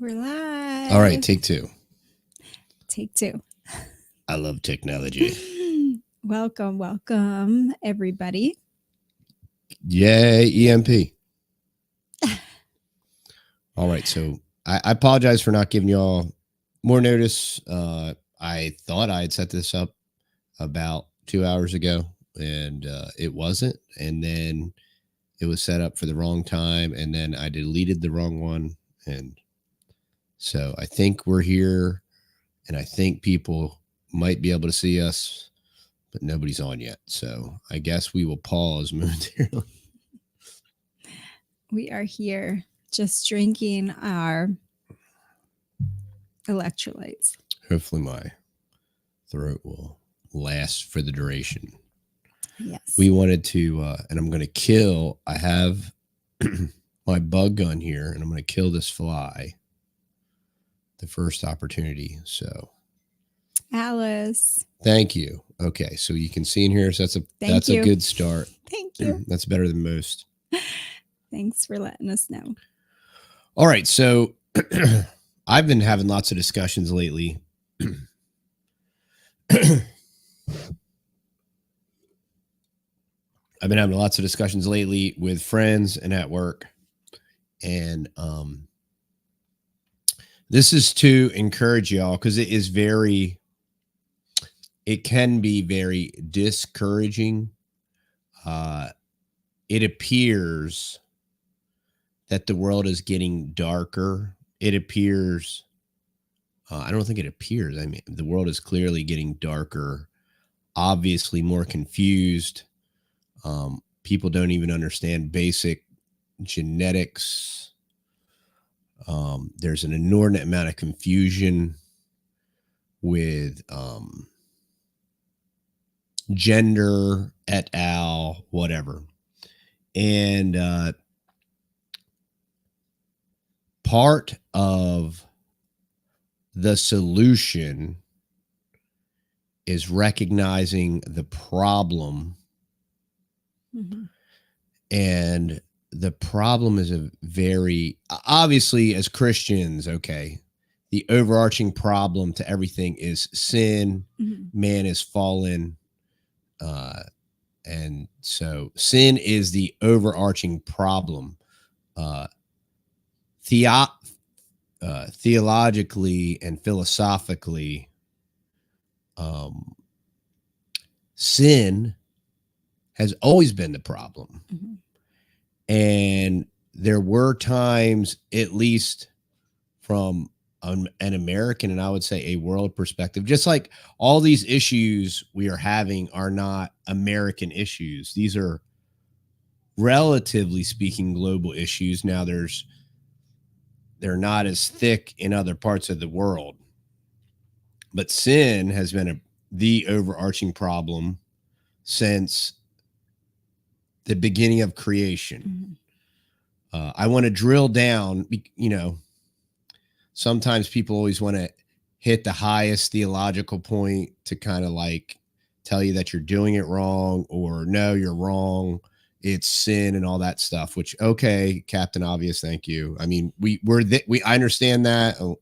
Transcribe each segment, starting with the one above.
We're live. All right, take two. Take two. I love technology. Welcome, everybody. Yay, EMP. All right, so I apologize for not giving y'all more notice. I thought I had set this up about 2 hours ago, and it wasn't. And then it was set up for the wrong time, and then I deleted the wrong one. And so I think we're here, and I think people might be able to see us, but nobody's on yet. So I guess we will pause momentarily. We are here just drinking our electrolytes. Hopefully my throat will last for the duration. Yes. We wanted to, and I'm going to kill, I have my bug gun here, and I'm going to kill this fly the first opportunity. So Alice. Thank you. Okay, so you can see in here, so that's a good start. Thank you. That's better than most. Thanks for letting us know. All right, so I've been having lots of discussions lately. I've been having lots of discussions lately with friends and at work. And this is to encourage y'all, because it can be very discouraging. It appears that the world is getting darker. It appears, I don't think it appears. I mean, the world is clearly getting darker, obviously more confused. People don't even understand basic genetics. There's an inordinate amount of confusion with gender, et al., whatever. And part of the solution is recognizing the problem. Mm-hmm. And the problem is a very, obviously, as Christians, okay, the overarching problem to everything is sin. Mm-hmm. Man is fallen. And so sin is the overarching problem. Theologically and philosophically, sin has always been the problem. Mm-hmm. And there were times, at least from an American and I would say a world perspective, just like all these issues we are having are not American issues. These are, relatively speaking, global issues. Now they're not as thick in other parts of the world, but sin has been the overarching problem since the beginning of creation. Mm-hmm. I want to drill down, sometimes people always want to hit the highest theological point to kind of like tell you that you're doing it wrong, or no, you're wrong, it's sin and all that stuff, which, okay, Captain Obvious, thank you. I mean, I understand that.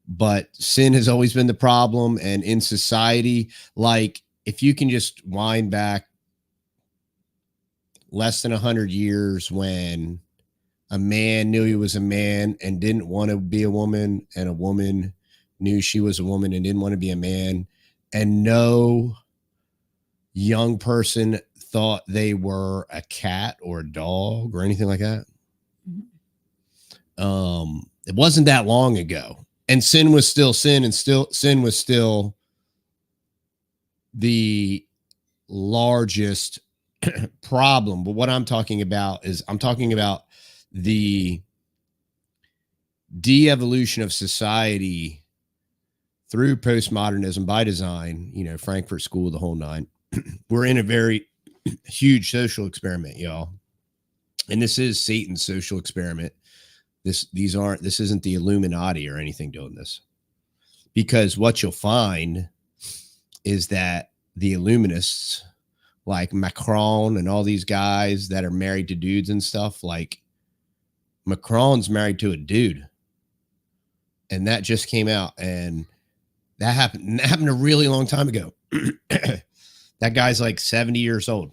But sin has always been the problem. And in society, like, if you can just wind back less than 100 years, when a man knew he was a man and didn't want to be a woman, and a woman knew she was a woman and didn't want to be a man, and no young person thought they were a cat or a dog or anything like that. Mm-hmm. It wasn't that long ago, and sin was still sin, and sin was still the largest problem. But what I'm talking about is the de-evolution of society through postmodernism by design, Frankfurt School, the whole nine. We're in a very huge social experiment, y'all. And this is Satan's social experiment. This isn't the Illuminati or anything doing this. Because what you'll find is that the Illuminists, like Macron and all these guys that are married to dudes and stuff, like Macron's married to a dude, and that just came out, and that happened a really long time ago. That guy's like 70 years old,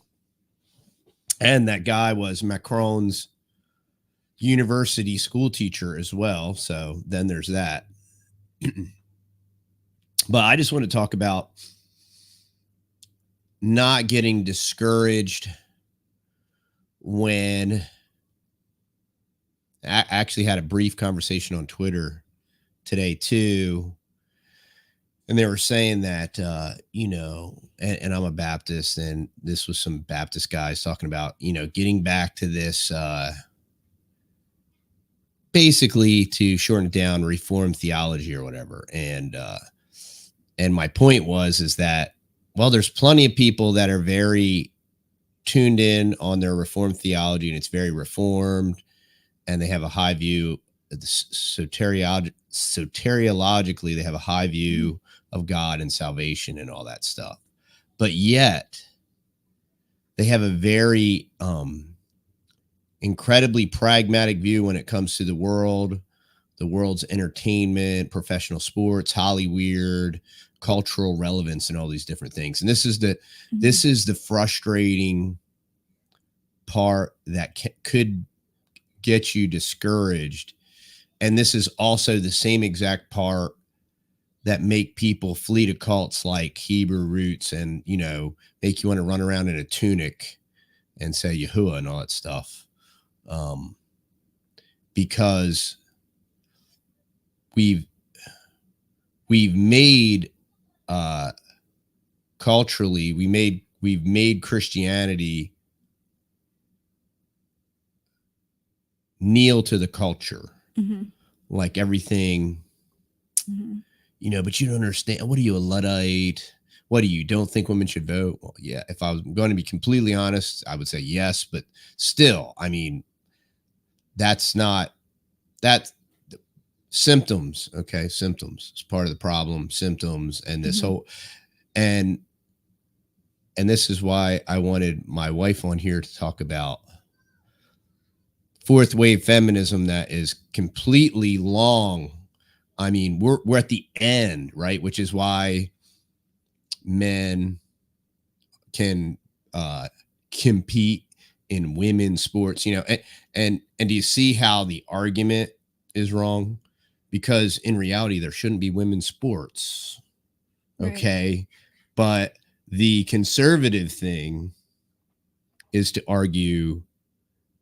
and that guy was Macron's university school teacher as well. So then there's that. But I just want to talk about not getting discouraged when I actually had a brief conversation on Twitter today too. And they were saying that, and I'm a Baptist, and this was some Baptist guys talking about, getting back to this, basically, to shorten it down, Reformed theology or whatever. And my point is that, well, there's plenty of people that are very tuned in on their Reformed theology, and it's very Reformed, and they have a high view. Soteriologically, they have a high view of God and salvation and all that stuff. But yet, they have a very incredibly pragmatic view when it comes to the world's entertainment, professional sports, Hollywood, cultural relevance, and all these different things. And this is the frustrating part that could get you discouraged. And this is also the same exact part that make people flee to cults like Hebrew Roots, and make you want to run around in a tunic and say Yahuwah and all that stuff. Because we've made culturally, we've made Christianity kneel to the culture, like everything, but you don't understand. What are you, a Luddite? What do you don't think women should vote? Well, yeah, if I was going to be completely honest, I would say yes, but still, I mean, that's symptoms. Okay. Symptoms is part of the problem, symptoms. And this whole, and this is why I wanted my wife on here to talk about fourth wave feminism that is completely long. I mean, we're at the end, right? Which is why men can compete in women's sports, and do you see how the argument is wrong? Because in reality, there shouldn't be women's sports. Okay. Right. But the conservative thing is to argue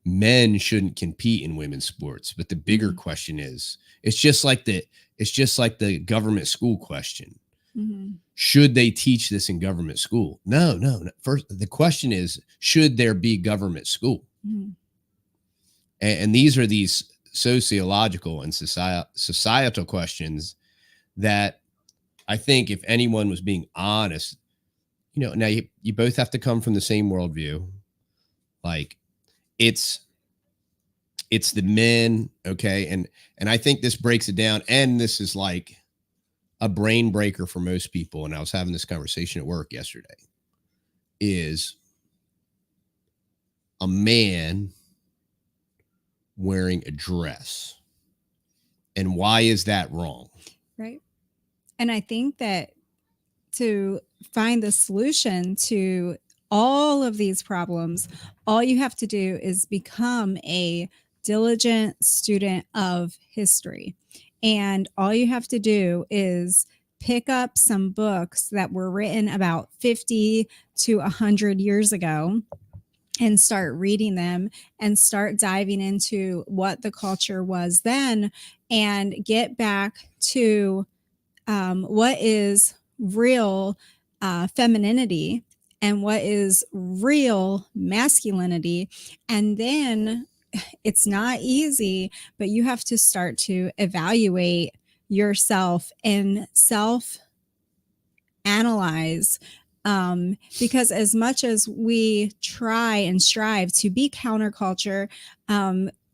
men shouldn't compete in women's sports. But the bigger question is, it's just like the government school question. Should they teach this in government school? No. First, the question is, should there be government school? And these are these sociological and societal questions that I think if anyone was being honest, now you both have to come from the same worldview. Like it's the men. Okay. And I think this breaks it down. And this is like a brain breaker for most people. And I was having this conversation at work yesterday, is a man wearing a dress. And why is that wrong? Right. And I think that to find the solution to all of these problems, all you have to do is become a diligent student of history. And all you have to do is pick up some books that were written about 50 to 100 years ago and start reading them and start diving into what the culture was then, and get back to what is real femininity and what is real masculinity. And then it's not easy, but you have to start to evaluate yourself and self-analyze. Because as much as we try and strive to be counterculture,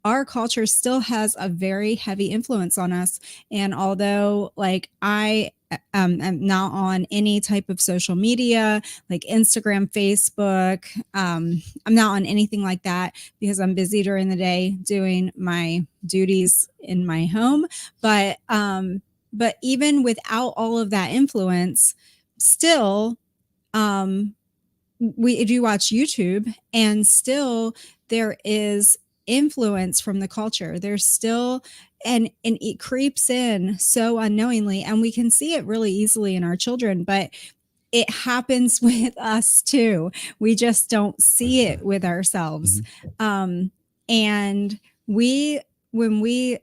our culture still has a very heavy influence on us. And although, like, I I'm not on any type of social media like Instagram, Facebook. I'm not on anything like that because I'm busy during the day doing my duties in my home. But even without all of that influence, still, um, we do watch YouTube, and still there is influence from the culture. There's still, and it creeps in so unknowingly, and we can see it really easily in our children, but it happens with us too. We just don't see it with ourselves. Um, and we, when we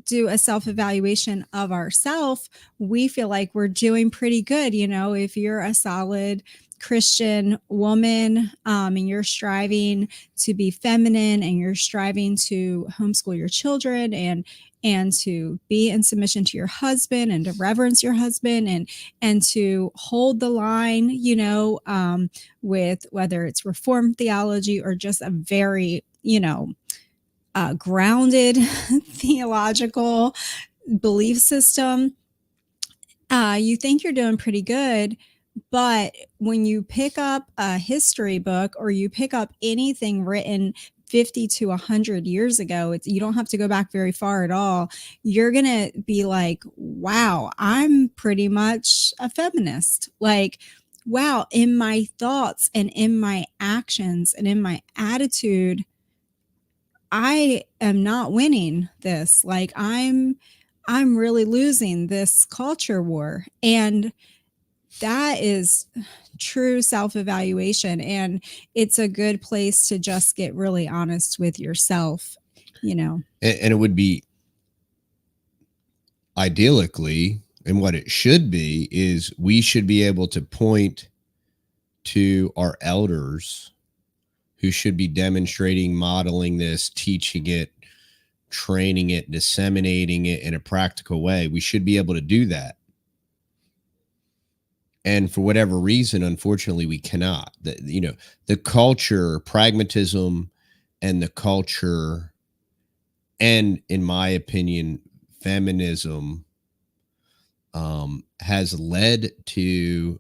do a self evaluation of ourselves, we feel like we're doing pretty good. You know, if you're a solid Christian woman, and you're striving to be feminine, and you're striving to homeschool your children, and to be in submission to your husband, and to reverence your husband, and to hold the line, you know, with whether it's Reformed theology or just a very, you know, grounded theological belief system, you think you're doing pretty good. But when you pick up a history book, or you pick up anything written 50 to 100 years ago, you don't have to go back very far at all. You're going to be like, wow, I'm pretty much a feminist. Like, wow, in my thoughts and in my actions and in my attitude, I am not winning this. Like, I'm really losing this culture war. And that is true self-evaluation, and it's a good place to just get really honest with yourself, you know. And it would be idyllically, and what it should be is we should be able to point to our elders who should be demonstrating, modeling this, teaching it, training it, disseminating it in a practical way. We should be able to do that. And for whatever reason, unfortunately, we cannot. The culture, pragmatism, and the culture, and in my opinion, feminism, has led to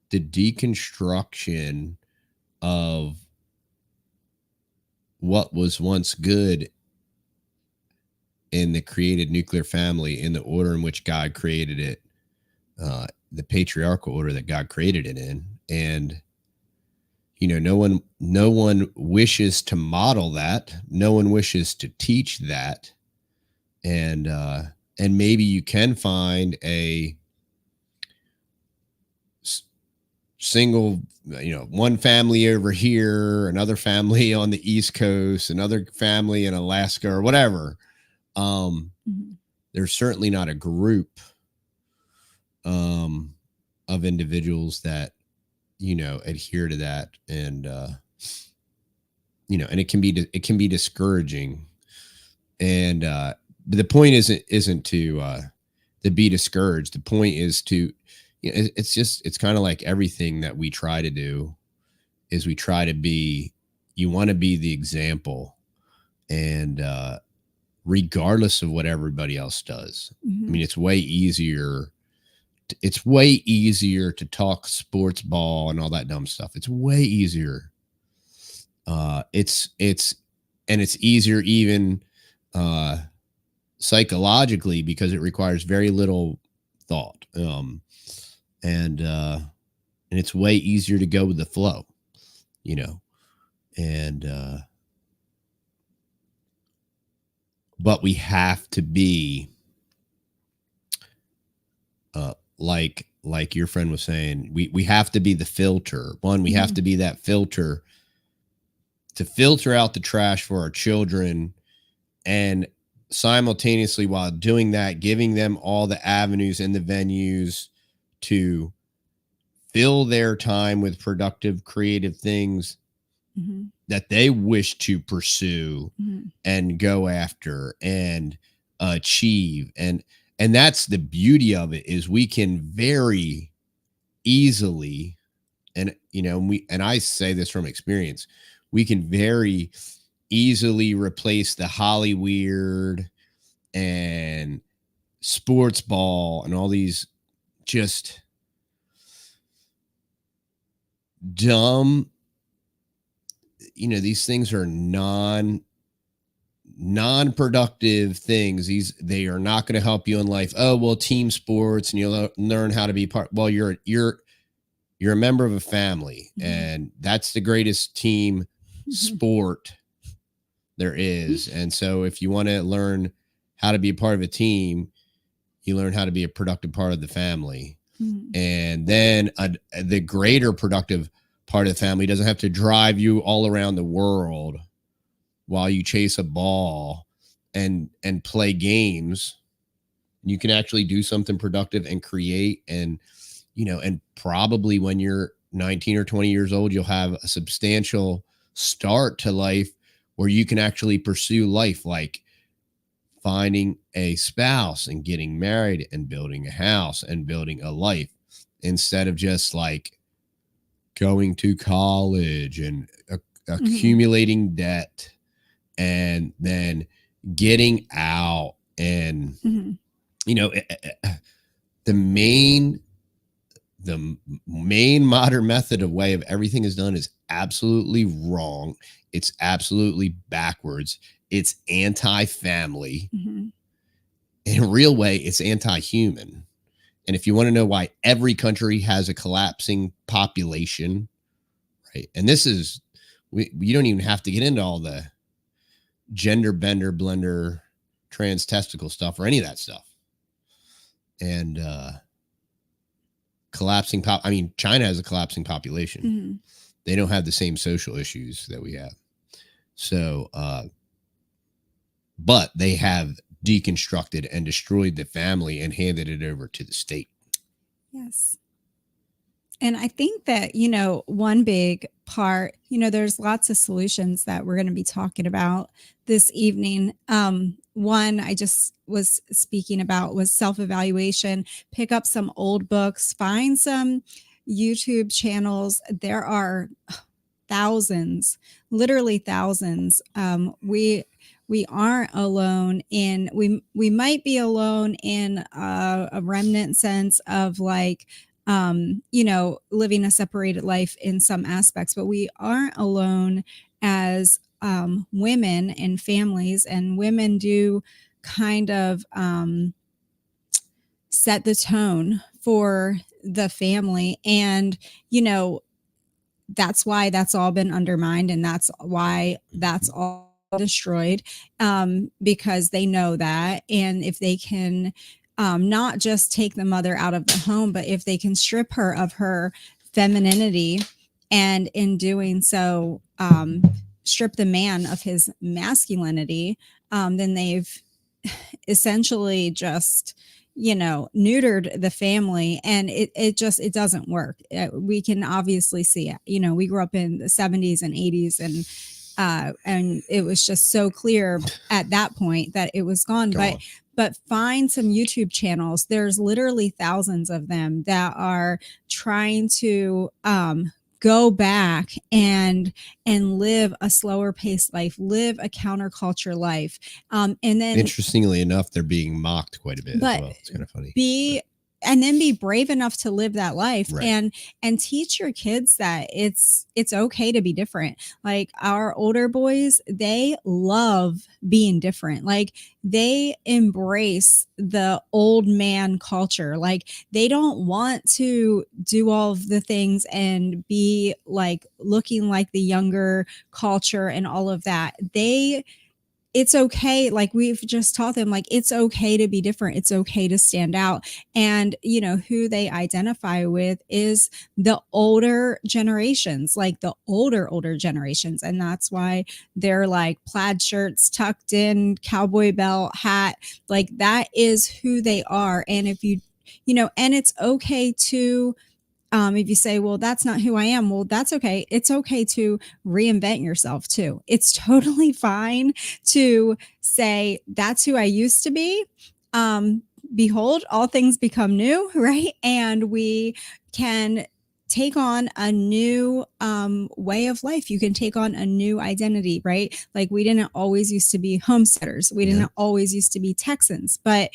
the deconstruction of what was once good in the created nuclear family, in the order in which God created it, the patriarchal order that God created it in. And no one wishes to model that. No one wishes to teach that. And maybe you can find a single, one family over here, another family on the East Coast, another family in Alaska, or whatever. There's certainly not a group of individuals that adhere to that, and and it can be discouraging. And but the point isn't to be discouraged. The point is to, it's kind of like everything that we try to do is we try to be, you want to be the example, and regardless of what everybody else does. I mean, it's way easier to talk sports ball and all that dumb stuff. It's way easier. It's easier even psychologically, because it requires very little thought. And it's way easier to go with the flow, and but we have to be like your friend was saying, we have to be the filter. We have to be that filter to filter out the trash for our children, and simultaneously, while doing that, giving them all the avenues and the venues to fill their time with productive, creative things that they wish to pursue and go after and achieve. And that's the beauty of it, is we can very easily, and I say this from experience, we can very easily replace the Hollyweird and sports ball and all these just dumb. These things are non-productive things. They are not going to help you in life. Oh, well, team sports, and you'll learn how to be part. Well, you're a member of a family, and that's the greatest team sport there is. And so if you want to learn how to be a part of a team, you learn how to be a productive part of the family. And then the greater productive part of the family doesn't have to drive you all around the world while you chase a ball and play games. You can actually do something productive and create, and probably when you're 19 or 20 years old, you'll have a substantial start to life where you can actually pursue life, like finding a spouse and getting married and building a house and building a life, instead of just like going to college and accumulating debt and then getting out. And the main modern method of way of everything is done is absolutely wrong. It's absolutely backwards. It's anti-family. In a real way, it's anti-human. And if you want to know why every country has a collapsing population, right? And this is, you don't even have to get into all the gender bender, blender, trans testicle stuff or any of that stuff. And China has a collapsing population. They don't have the same social issues that we have. So, but they have deconstructed and destroyed the family and handed it over to the state. Yes. And I think that, one big part, there's lots of solutions that we're going to be talking about this evening. One I just was speaking about was self-evaluation. Pick up some old books, find some YouTube channels. There are thousands, literally thousands. We aren't alone in, we might be alone in a remnant sense of like, living a separated life in some aspects, but we aren't alone as women and families, and women do kind of set the tone for the family. And, that's why that's all been undermined, and that's why that's all destroyed, because they know that. And if they can not just take the mother out of the home, but if they can strip her of her femininity, and in doing so strip the man of his masculinity, then they've essentially just neutered the family. And it doesn't work. We can obviously see it. We grew up in the 70s and 80s, and it was just so clear at that point that it was gone. But find some YouTube channels. There's literally thousands of them that are trying to go back and live a slower paced life, live a counterculture life. And then, interestingly enough, they're being mocked quite a bit as well. It's kind of funny. And then be brave enough to live that life, right. and teach your kids that it's okay to be different. Like our older boys, they love being different. Like they embrace the old man culture. Like they don't want to do all of the things and be like looking like the younger culture and all of that. It's okay. Like we've just taught them, like, it's okay to be different. It's okay to stand out. And, who they identify with is the older generations, like the older generations. And that's why they're like plaid shirts, tucked in, cowboy belt, hat. Like that is who they are. And if and it's okay to, if you say, well, that's not who I am, well, that's okay. It's okay to reinvent yourself too. It's totally fine to say, that's who I used to be. Behold, all things become new, right? And we can take on a new way of life. You can take on a new identity, right? Like we didn't always used to be homesteaders. We didn't always used to be Texans, but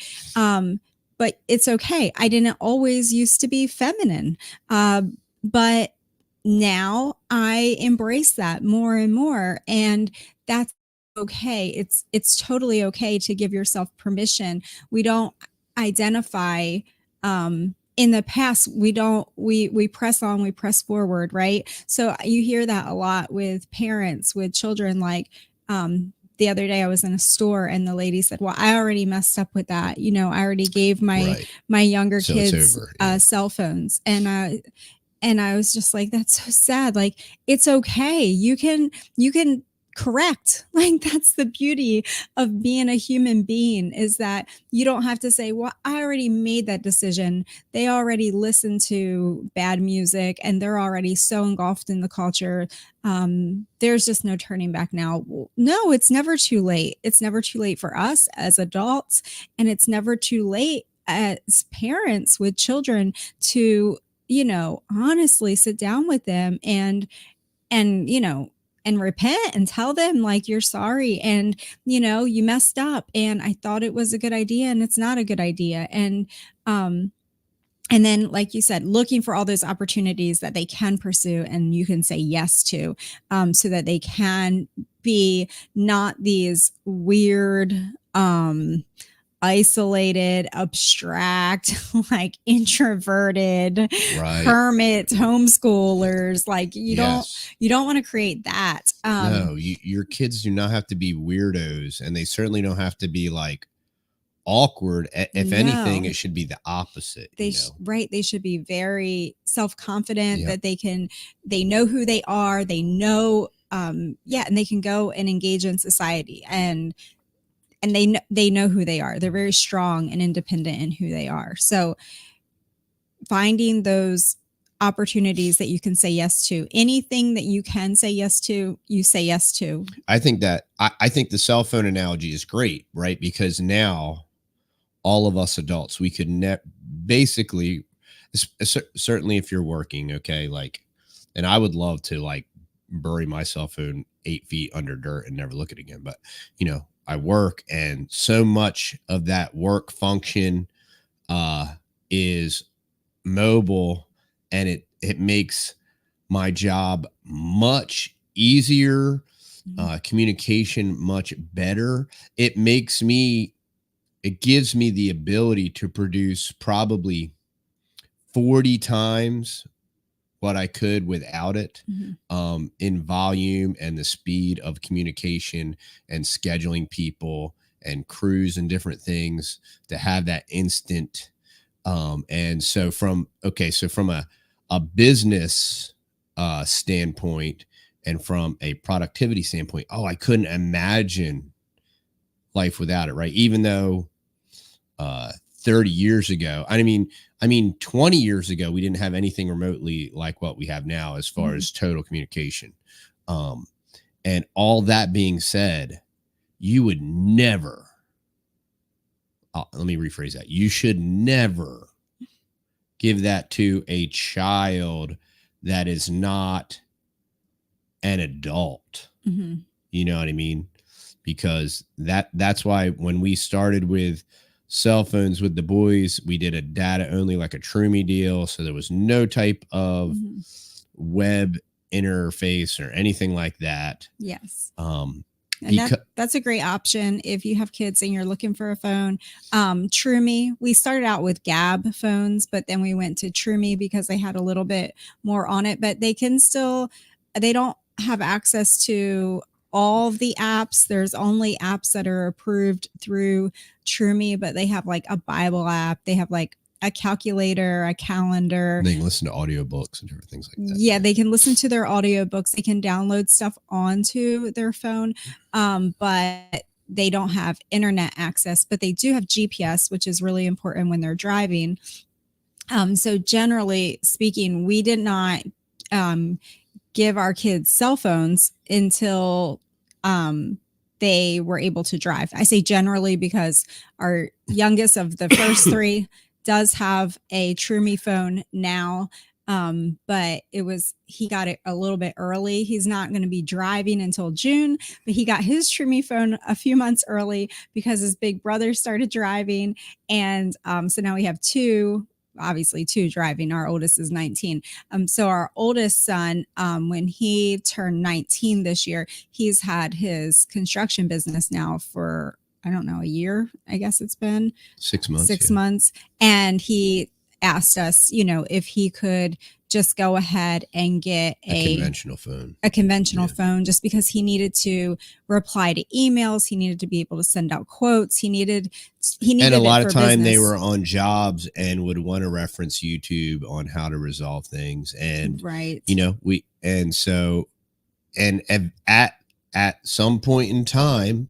but it's okay. I didn't always used to be feminine. But now I embrace that more and more. And that's okay. It's totally okay to give yourself permission. We don't identify in the past, we press on, we press forward, right? So you hear that a lot with parents, with children. Like the other day I was in a store and the lady said, well, I already messed up with that. I already gave my younger So it's kids over. Yeah. cell phones. And I was just like, that's so sad. Like, it's okay. You can correct. Like, that's the beauty of being a human being, is that you don't have to say, well, I already made that decision. They already listen to bad music and they're already so engulfed in the culture. There's just no turning back now. No, it's never too late. It's never too late for us as adults. And it's never too late as parents with children to honestly sit down with them and and repent and tell them, like, you're sorry and you messed up and I thought it was a good idea and it's not a good idea. And then, like you said, looking for all those opportunities that they can pursue and you can say yes to, so that they can be not these weird isolated, abstract, like introverted, hermit homeschoolers. Like you don't want to create that. No, your kids do not have to be weirdos, and they certainly don't have to be like awkward. If anything, it should be the opposite. Right. They should be very self-confident, that they know who they are. They know, and they can go and engage in society, and they know who they are. They're very strong and independent in who they are. So finding those opportunities that you can say yes to, anything that you can say yes to, you say yes to. I think that I think the cell phone analogy is great, right? Because now all of us adults, we could basically, certainly if you're working, okay, like, and I would love to like bury my cell phone 8 feet under dirt and never look at it again. But I work, and so much of that work function is mobile, and it makes my job much easier, communication much better. It gives me the ability to produce probably 40 times what I could without it, in volume and the speed of communication and scheduling people and crews and different things, to have that instant. And so from a business standpoint and from a productivity standpoint, I couldn't imagine life without it, right? Even though 30 years ago, I mean 20 years ago, we didn't have anything remotely like what we have now as far as total communication. And all that being said, you would never, let me rephrase that. You should never give that to a child that is not an adult. You know what I mean? Because that's why when we started with cell phones with the boys, we did a data only, like a Trumi deal. So there was no type of web interface or anything like that. Yes. And that's a great option if you have kids and you're looking for a phone. Trumi, we started out with Gab phones, but then we went to Trumi because they had a little bit more on it, but they don't have access to all of the apps. There's only apps that are approved through Trumi, but they have like a Bible app. They have like a calculator, a calendar. They can listen to audiobooks and different things like that. Yeah, they can listen to their audiobooks. They can download stuff onto their phone, but they don't have internet access. But they do have GPS, which is really important when they're driving. So generally speaking, we did not give our kids cell phones until they were able to drive. I say generally because our youngest of the first three does have a Trumi phone now. But he got it a little bit early. He's not going to be driving until June, but he got his Trumi phone a few months early because his big brother started driving. And so now we have obviously two driving. Our oldest is 19. So our oldest son, when he turned 19 this year, he's had his construction business now for, I don't know, a year. I guess it's been 6 months. 6 months. And he asked us, if he could just go ahead and get a conventional phone. A conventional phone, just because he needed to reply to emails, he needed to be able to send out quotes, he needed and a lot of time business. They were on jobs and would want to reference YouTube on how to resolve things. And right, at some point in time,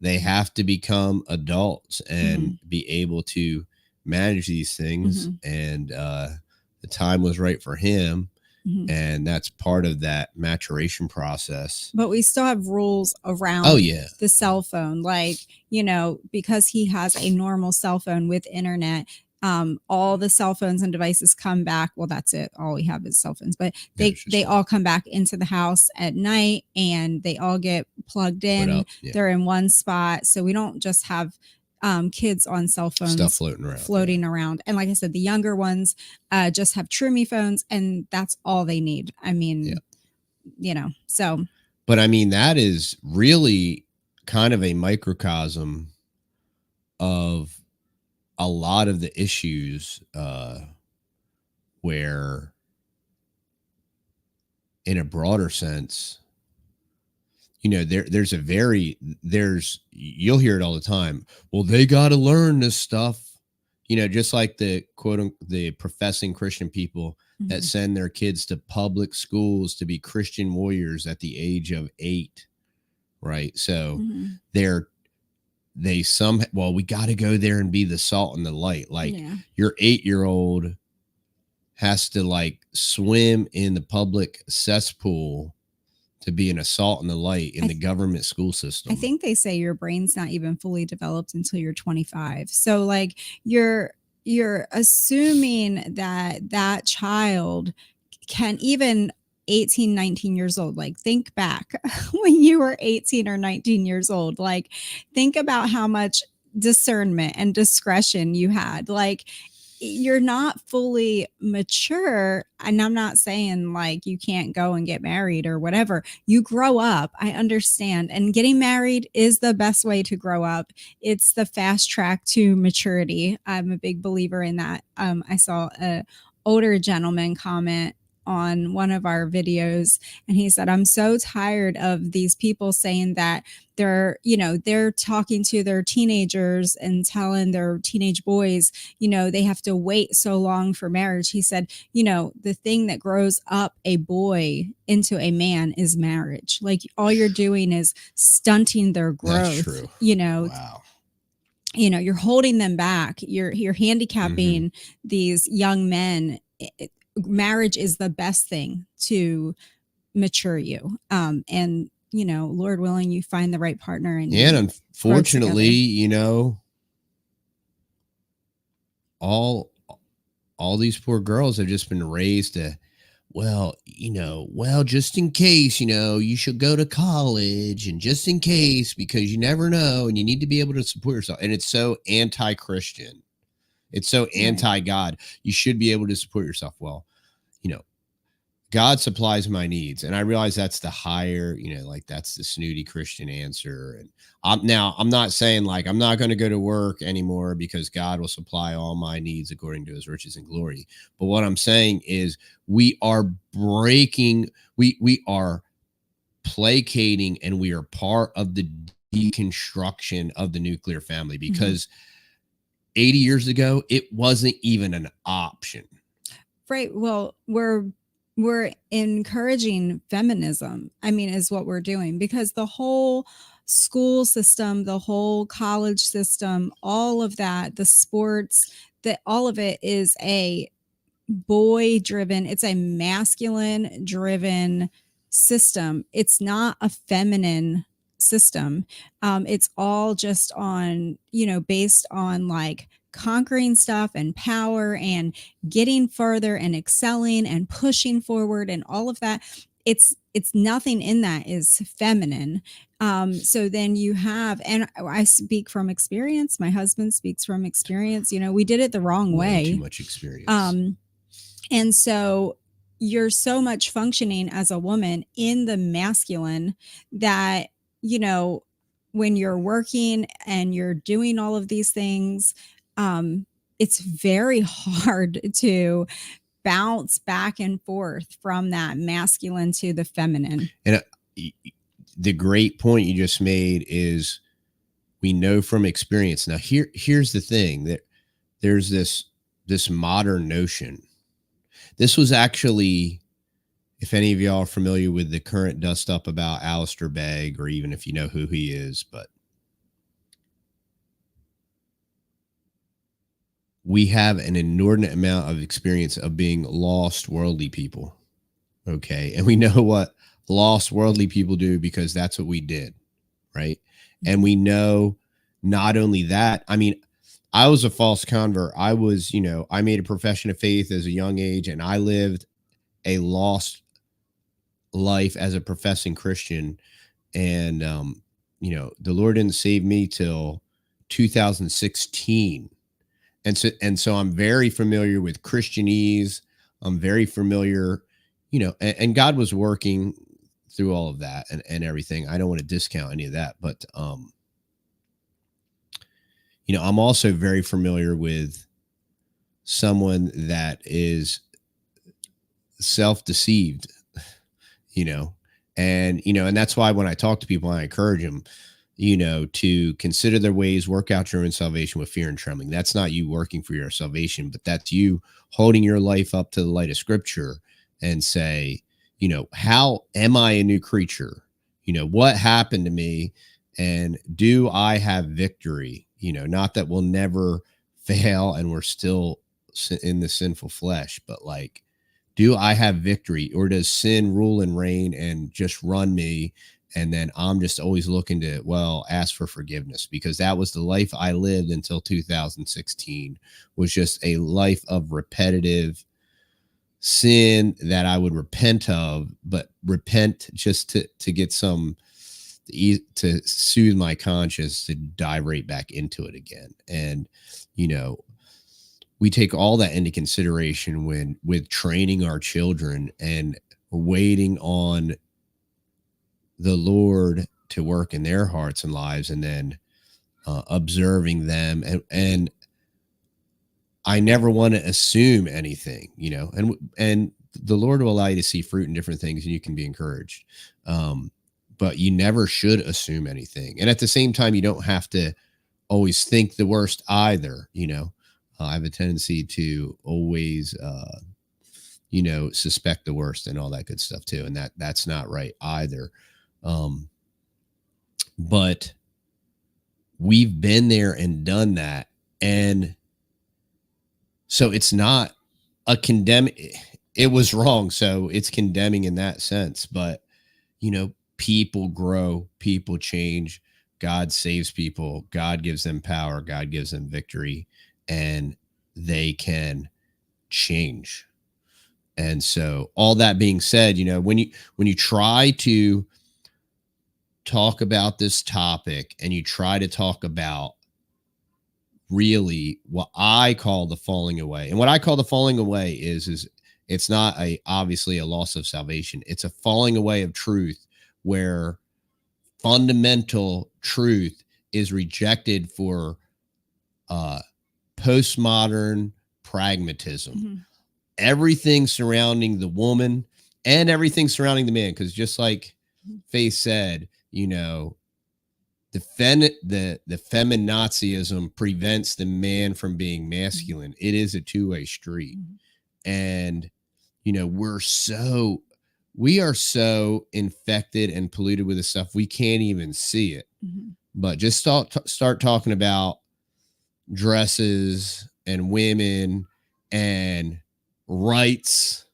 they have to become adults and be able to manage these things. And the time was right for him. And that's part of that maturation process. But we still have rules around the cell phone, like, because he has a normal cell phone with internet, all the cell phones and devices come back. Well, that's it. All we have is cell phones, but they all come back into the house at night and they all get plugged in. They're in one spot. So we don't just have kids on cell phones stuff floating around. And like I said, the younger ones just have Trumi phones, and that's all they need. I mean, so. But I mean, that is really kind of a microcosm of a lot of the issues where, in a broader sense, you'll hear it all the time. Well, they got to learn this stuff, just like the the professing Christian people that send their kids to public schools to be Christian warriors at the age of 8. Right. So we got to go there and be the salt and the light. Like your 8-year-old has to swim in the public cesspool to be an assault in the light in the government school system. I think they say your brain's not even fully developed until you're 25. So you're assuming that child can, even 18, 19 years old, think back when you were 18 or 19 years old, think about how much discernment and discretion you had. You're not fully mature. And I'm not saying you can't go and get married or whatever. You grow up. I understand. And getting married is the best way to grow up. It's the fast track to maturity. I'm a big believer in that. I saw an older gentleman comment on one of our videos, and he said, I'm so tired of these people saying that they're talking to their teenagers and telling their teenage boys, they have to wait so long for marriage. He said, the thing that grows up a boy into a man is marriage. All you're doing is stunting their growth. That's true. Wow. You're holding them back. You're handicapping these young men. Marriage is the best thing to mature you. And Lord willing, you find the right partner. And unfortunately, all these poor girls have just been raised to, just in case, you should go to college, and just in case, because you never know, and you need to be able to support yourself. And it's so anti-Christian. It's so anti-God. You should be able to support yourself. Well, God supplies my needs. And I realize that's the higher, that's the snooty Christian answer. And I'm not saying I'm not going to go to work anymore because God will supply all my needs according to his riches and glory. But what I'm saying is we are we are placating, and we are part of the deconstruction of the nuclear family, because 80 years ago, it wasn't even an option. Right. Well, we're encouraging feminism, is what we're doing, because the whole school system, the whole college system, all of that, the sports, all of it is a boy driven, it's a masculine driven system. It's not a feminine system. It's all just on, based on like conquering stuff and power and getting further and excelling and pushing forward and all of that. It's nothing in that is feminine. So then you have, and I speak from experience. My husband speaks from experience. We did it the wrong Way too way. much experience. And so you're so much functioning as a woman in the masculine that, when you're working and you're doing all of these things, it's very hard to bounce back and forth from that masculine to the feminine. And the great point you just made is we know from experience. Now here's the thing, that there's this modern notion. This was actually, if any of y'all are familiar with the current dust up about Alistair Begg, or even if you know who he is, but we have an inordinate amount of experience of being lost worldly people. Okay. And we know what lost worldly people do because that's what we did. Right. And we know not only that, I mean, I was a false convert. I was, I made a profession of faith as a young age, and I lived a lost life as a professing Christian. And, the Lord didn't save me till 2016. And so I'm very familiar with Christianese. I'm very familiar, and God was working through all of that and everything. I don't want to discount any of that, but, I'm also very familiar with someone that is self-deceived, and that's why when I talk to people, I encourage them, to consider their ways, work out your own salvation with fear and trembling. That's not you working for your salvation, but that's you holding your life up to the light of Scripture and say, how am I a new creature? What happened to me? And do I have victory? Not that we'll never fail and we're still in the sinful flesh, but like, do I have victory, or does sin rule and reign and just run me? And then I'm just always looking to, ask for forgiveness, because that was the life I lived until 2016, was just a life of repetitive sin that I would repent of, but repent just to get some, to soothe my conscience, to dive right back into it again. And, we take all that into consideration with training our children and waiting on the Lord to work in their hearts and lives, and then observing them. And I never want to assume anything, and the Lord will allow you to see fruit in different things, and you can be encouraged. But you never should assume anything. And at the same time, you don't have to always think the worst either. I have a tendency to always, suspect the worst and all that good stuff too. And that's not right either. But we've been there and done that. And so it's not a condemn. It was wrong. So it's condemning in that sense. But, people grow, people change. God saves people. God gives them power. God gives them victory, and they can change. And so all that being said, when you try to talk about this topic and you try to talk about really what I call the falling away, and what I call the falling away is it's not obviously a loss of salvation. It's a falling away of truth, where fundamental truth is rejected for postmodern pragmatism. Mm-hmm. Everything surrounding the woman and everything surrounding the man, because just like Faith said, the feminazism prevents the man from being masculine. Mm-hmm. It is a two-way street. Mm-hmm. And we are so infected and polluted with this stuff, we can't even see it. Mm-hmm. But just start talking about dresses and women and rights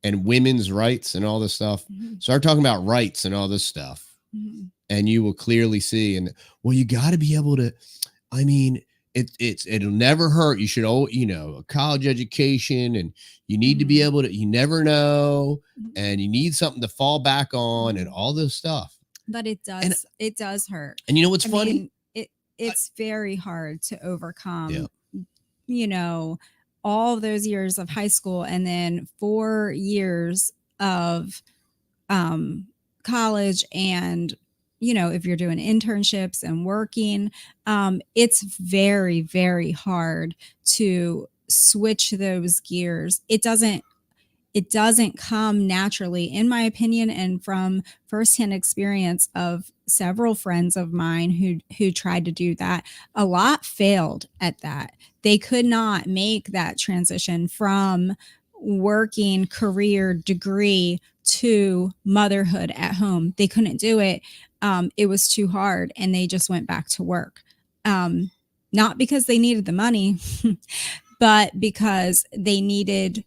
and women's rights and all this stuff. Mm-hmm. Start talking about rights and all this stuff. Mm-hmm. and you will clearly see. And well, you got to be able to, I mean, it'll never hurt. You should, a college education, and you need to be able to, you never know, and you need something to fall back on, and all this stuff. But it does hurt. And you know what's funny? It's very hard to overcome, all those years of high school and then 4 years of college, and if you're doing internships and working, it's very, very hard to switch those gears. It doesn't come naturally, in my opinion, and from firsthand experience of several friends of mine who tried to do that. A lot failed at that. They could not make that transition from working career degree to motherhood at home. They couldn't do it. It was too hard, and they just went back to work. Not because they needed the money, but because they needed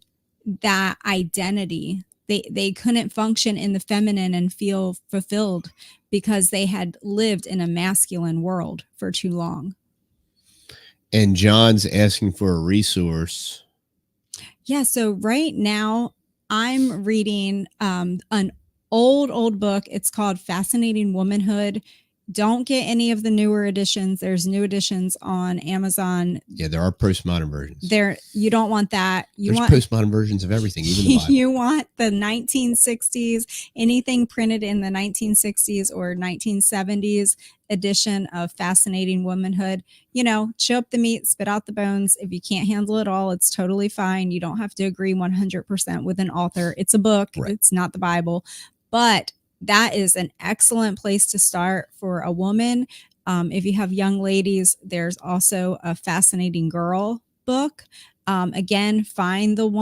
that identity. They couldn't function in the feminine and feel fulfilled because they had lived in a masculine world for too long. And John's asking for a resource. Yeah. So right now I'm reading an old book. It's called Fascinating Womanhood. Don't get any of the newer editions. There's new editions on Amazon. Yeah, there are postmodern versions. You don't want that. There's postmodern versions of everything, even the Bible. You want the 1960s, anything printed in the 1960s or 1970s edition of Fascinating Womanhood. Chew up the meat, spit out the bones. If you can't handle it all, it's totally fine. You don't have to agree 100% with an author. It's a book. Right. It's not the Bible. But that is an excellent place to start for a woman. If you have young ladies, there's also a Fascinating Girl book. Again, find old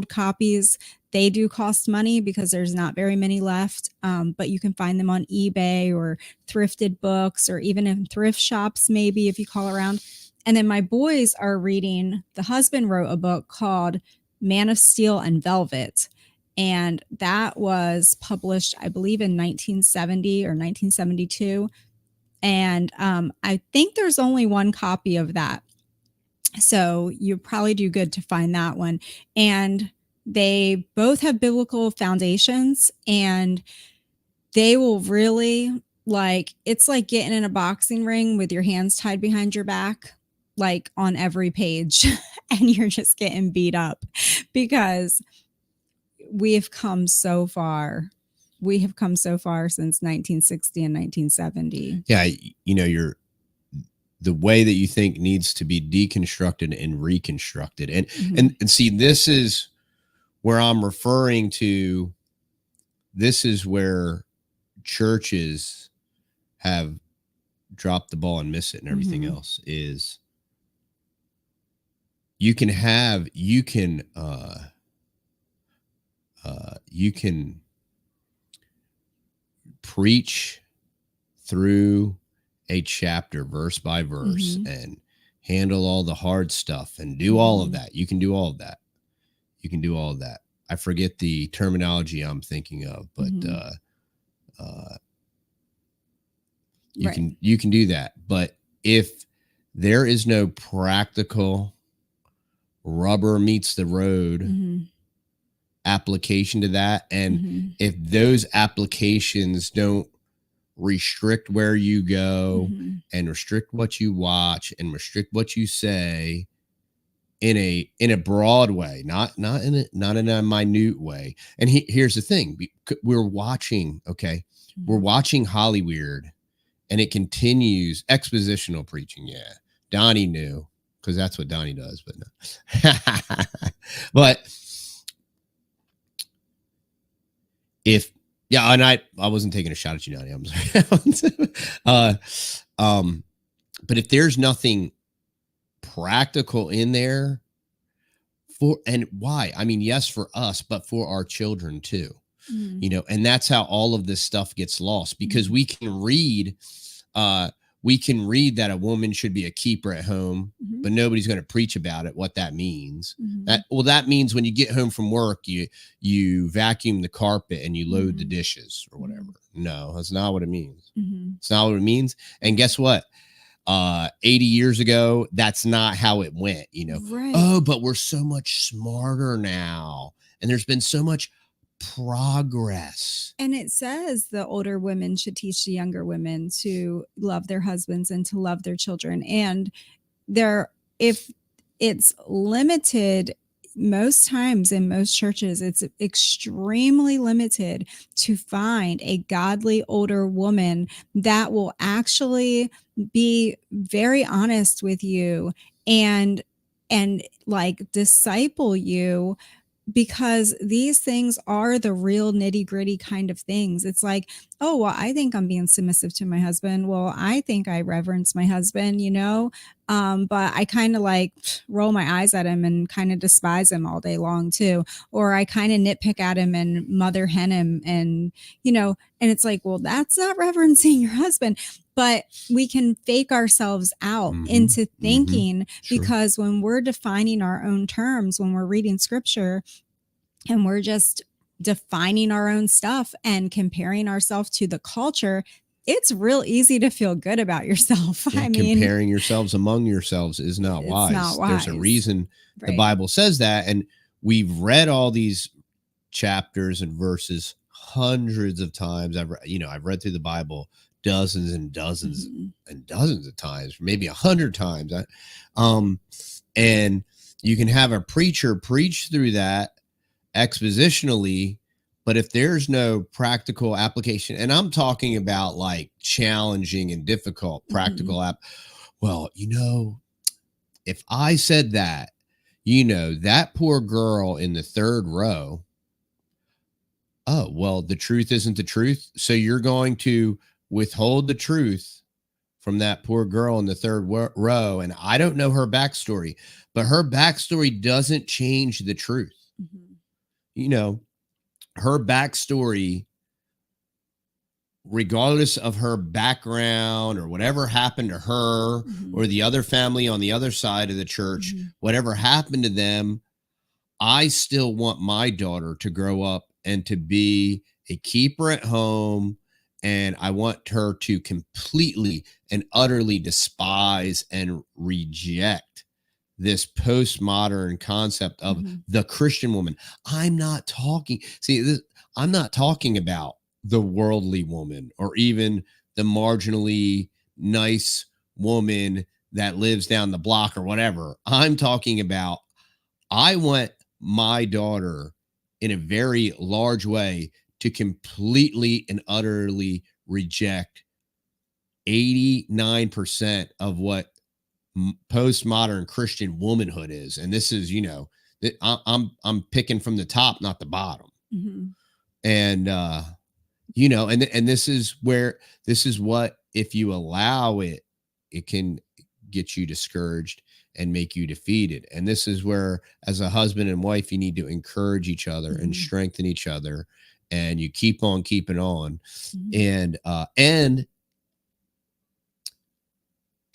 copies. They do cost money because there's not very many left, but you can find them on eBay or thrifted books, or even in thrift shops, maybe, if you call around. And then my boys are reading, the husband wrote a book called Man of Steel and Velvet. And that was published, I believe, in 1970 or 1972. And I think there's only one copy of that. So you probably do good to find that one. And they both have biblical foundations, and they will really, it's like getting in a boxing ring with your hands tied behind your back, like on every page, and you're just getting beat up, because we have come so far. We have come so far since 1960 and 1970. Yeah, the way that you think needs to be deconstructed and reconstructed. And and see, this is where I'm referring to. This is where churches have dropped the ball and missed it, and everything else is you can preach through a chapter verse by verse and handle all the hard stuff and do all of that. You can do all of that. I forget the terminology I'm thinking of, but you can do that. But if there is no practical rubber meets the road application to that, and if those applications don't restrict where you go and restrict what you watch and restrict what you say in a broad way, not in a minute way. And here's the thing, we're watching Hollywood, and it continues expositional preaching. Yeah, Donnie knew, because that's what Donnie does, but no. But and I wasn't taking a shot at you, Donnie. I'm sorry. But if there's nothing practical in there why? I mean, yes, for us, but for our children too. And that's how all of this stuff gets lost, because we can read we can read that a woman should be a keeper at home, Mhm. but nobody's going to preach about it, what that means. Mhm. That means when you get home from work, you vacuum the carpet and you load the Mhm. dishes or whatever. Mhm. No, that's not what it means. Mhm. It's not what it means. And guess what? 80 years ago, that's not how it went, Right. Oh, but we're so much smarter now. And there's been so much progress. And it says the older women should teach the younger women to love their husbands and to love their children. And if it's limited, most times in most churches, it's extremely limited to find a godly older woman that will actually be very honest with you and like disciple you, because these things are the real nitty gritty kind of things. It's like, oh, well, I think I'm being submissive to my husband. Well, I think I reverence my husband, but I kind of like roll my eyes at him and kind of despise him all day long too. Or I kind of nitpick at him and mother hen him and it's like, well, that's not reverencing your husband. But we can fake ourselves out into thinking, because when we're defining our own terms, when we're reading scripture and we're just defining our own stuff and comparing ourselves to the culture, it's real easy to feel good about yourself. Yeah, I mean, comparing yourselves among yourselves is not it's not wise. There's a wise. reason the Right. Bible says that. And we've read all these chapters and verses hundreds of times. I've read through the Bible dozens and dozens Mhm. and dozens of times, maybe 100 times. And you can have a preacher preach through that expositionally, but if there's no practical application, and I'm talking about like challenging and difficult practical app, well, if I said that, that poor girl in the third row, oh, well, the truth isn't the truth. So you're going to withhold the truth from that poor girl in the third row. And I don't know her backstory, but her backstory doesn't change the truth. Her backstory, regardless of her background or whatever happened to her or the other family on the other side of the church, whatever happened to them, I still want my daughter to grow up and to be a keeper at home. And I want her to completely and utterly despise and reject this postmodern concept of the Christian woman. I'm not talking about the worldly woman or even the marginally nice woman that lives down the block or whatever. I'm talking about, I want my daughter in a very large way to completely and utterly reject 89% of what postmodern Christian womanhood is. And this is, I'm picking from the top, not the bottom. And, and this is what, if you allow it, it can get you discouraged and make you defeated. And this is where, as a husband and wife, you need to encourage each other and strengthen each other. And you keep on keeping on. And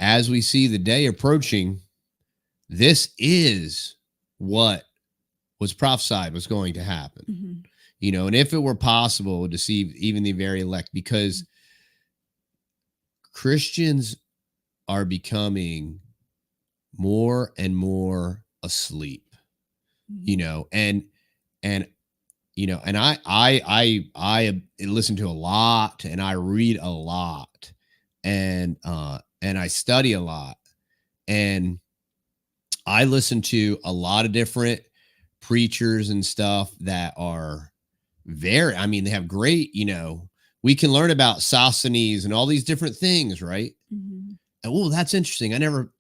as we see the day approaching, this is what was prophesied was going to happen. And if it were possible, to deceive even the very elect, because Christians are becoming more and more asleep, and I listen to a lot and I read a lot and I study a lot, and I listen to a lot of different preachers and stuff that are they have great, we can learn about Sosthenes and all these different things, right? Oh, that's interesting. I never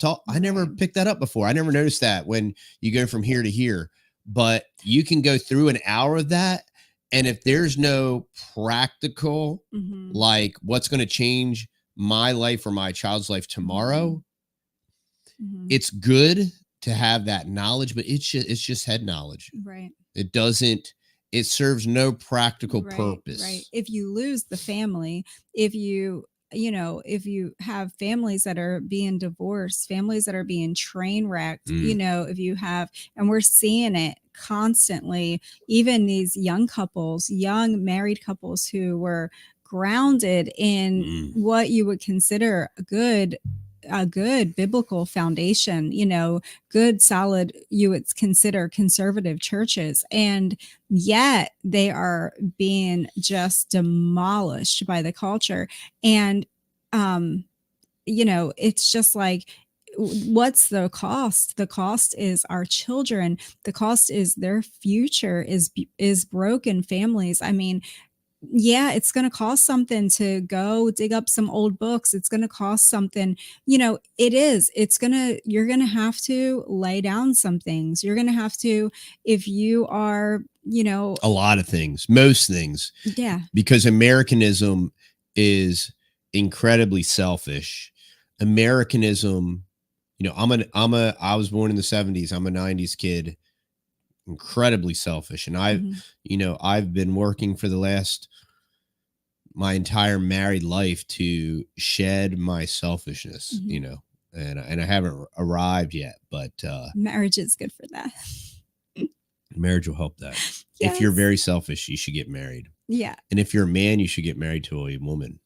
picked that up before. I never noticed that when you go from here to here, but you can go through an hour of that. And if there's no practical, like what's going to change my life or my child's life tomorrow, it's good to have that knowledge, but it's just head knowledge. Right. It serves no practical purpose. Right. If you lose the family, if you if you have families that are being divorced, families that are being train wrecked, if you have, and we're seeing it constantly, even these young couples, young married couples who were grounded in what you would consider a good biblical foundation, good, solid, you would consider conservative churches. And yet they are being just demolished by the culture. And, it's just like, what's the cost? The cost is our children. The cost is their future, is broken families. I mean, yeah, it's going to cost something to go dig up some old books. It's going to cost something, it is. You're going to have to lay down some things. You're going to have to, if you are, a lot of things, most things. Yeah. Because Americanism is incredibly selfish. Americanism, I was born in the 70s. I'm a 90s kid, incredibly selfish. And I've been working for my entire married life to shed my selfishness, and I haven't arrived yet, but marriage is good for that. Marriage will help that. Yes. If you're very selfish, you should get married. Yeah. And if you're a man, you should get married to a woman.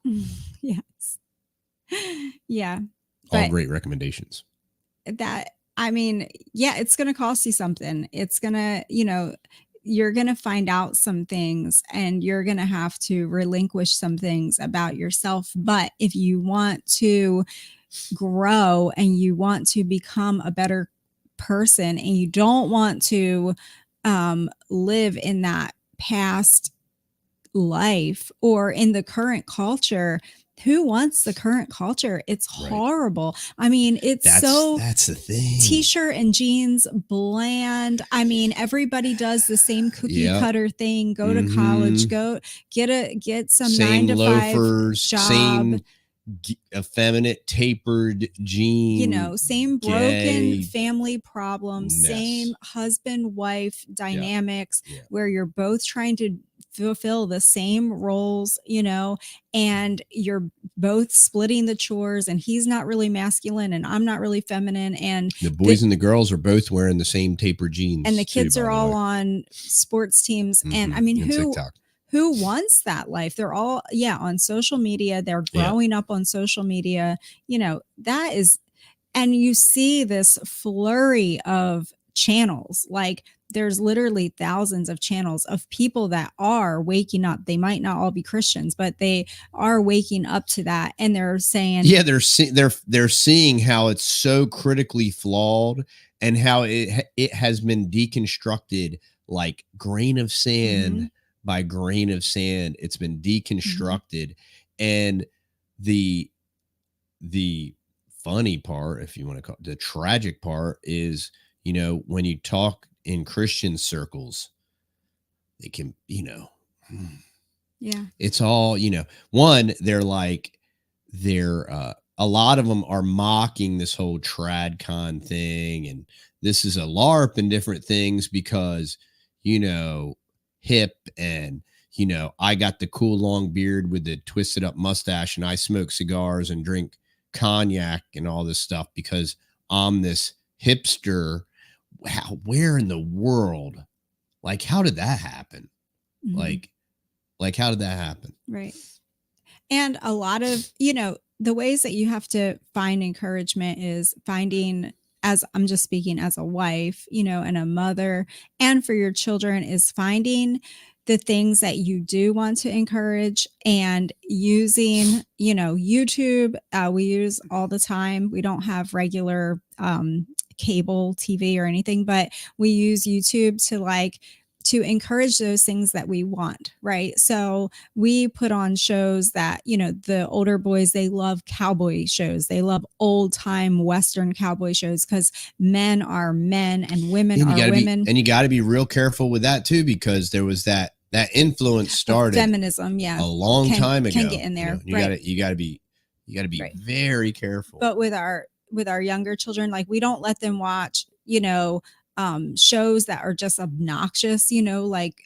Yes. Yeah. All great recommendations. It's going to cost you something. It's going to, you're going to find out some things, and you're going to have to relinquish some things about yourself. But if you want to grow and you want to become a better person, and you don't want to live in that past life or in the current culture, who wants the current culture? It's horrible. I mean, that's the thing. T-shirt and jeans, bland. I mean, everybody does the same cookie cutter thing. Go to college, go get some same 9 to 5 loafers, job. Same effeminate tapered jeans, same broken family problems, same husband wife dynamics where you're both trying to fulfill the same roles, and you're both splitting the chores, and he's not really masculine and I'm not really feminine, and the boys and the girls are both wearing the same tapered jeans, and the kids are all on sports teams. And I mean, who wants that life? They're all on social media. They're growing up on social media. That is, and you see this flurry of channels. Like, there's literally thousands of channels of people that are waking up. They might not all be Christians, but they are waking up to that, and they're saying, they're seeing how it's so critically flawed, and how it has been deconstructed like grain of sand by grain of sand. It's been deconstructed, and the funny part, if you want to call it, the tragic part is, when you talk in Christian circles, they can, it's all, one, a lot of them are mocking this whole TradCon thing, and this is a LARP and different things because, hip, and, I got the cool long beard with the twisted up mustache, and I smoke cigars and drink cognac and all this stuff because I'm this hipster. Wow, where in the world? Like, how did that happen? Like how did that happen? Right. And a lot of, the ways that you have to find encouragement is finding, as I'm just speaking as a wife, and a mother, and for your children, is finding the things that you do want to encourage, and using, YouTube, we use all the time. We don't have regular, cable TV or anything, but we use YouTube to encourage those things that we want, right? So we put on shows that, the older boys, they love cowboy shows. They love old time Western cowboy shows because men are men and women are women. And you got to be real careful with that too, because there was that influence started feminism, a long time ago. Can get in there. You got to be very careful. But with our younger children, like, we don't let them watch, shows that are just obnoxious, like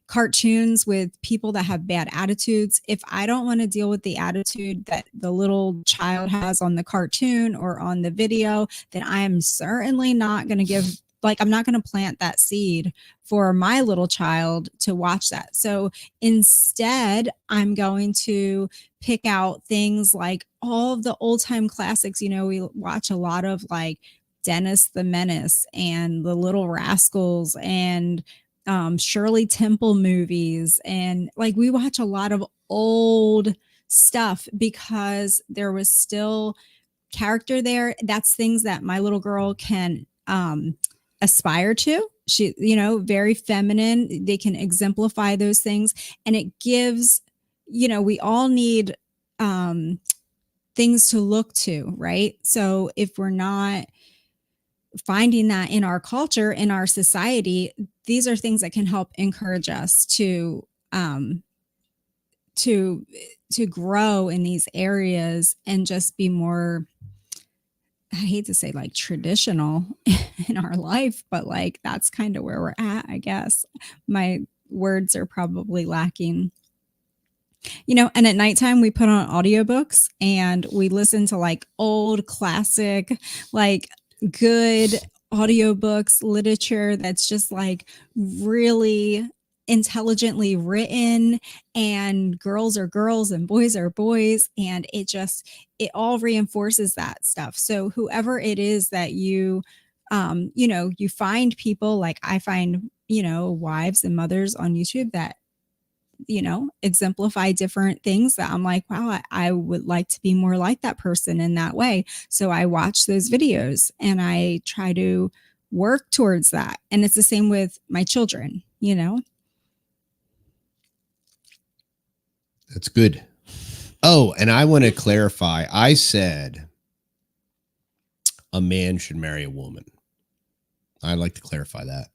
cartoons with people that have bad attitudes. If I don't want to deal with the attitude that the little child has on the cartoon or on the video, then I am certainly not going to give, like, I'm not going to plant that seed for my little child to watch that. So instead, I'm going to pick out things like all of the old time classics. You know, we watch a lot of like Dennis the Menace and the Little Rascals and Shirley Temple movies. And like we watch a lot of old stuff because there was still character there. That's things that my little girl can aspire to. She, you know, very feminine. They can exemplify those things. And it gives, you know, we all need things to look to, right? So if we're not finding that in our culture, in our society, these are things that can help encourage us to grow in these areas and just be more, I hate to say like traditional in our life, but like that's kind of where we're at, I guess. My words are probably lacking. You know, and at nighttime we put on audiobooks and we listen to like old classic, like good audiobooks, literature that's just like really intelligently written, and girls are girls and boys are boys, and it all reinforces that stuff. So whoever it is that you know, you find people like I find, you know, wives and mothers on YouTube that, you know, exemplify different things that I'm like, wow, I would like to be more like that person in that way. So I watch those videos and I try to work towards that. And it's the same with my children, you know? That's good. Oh, and I want to clarify. I said a man should marry a woman. I'd like to clarify that.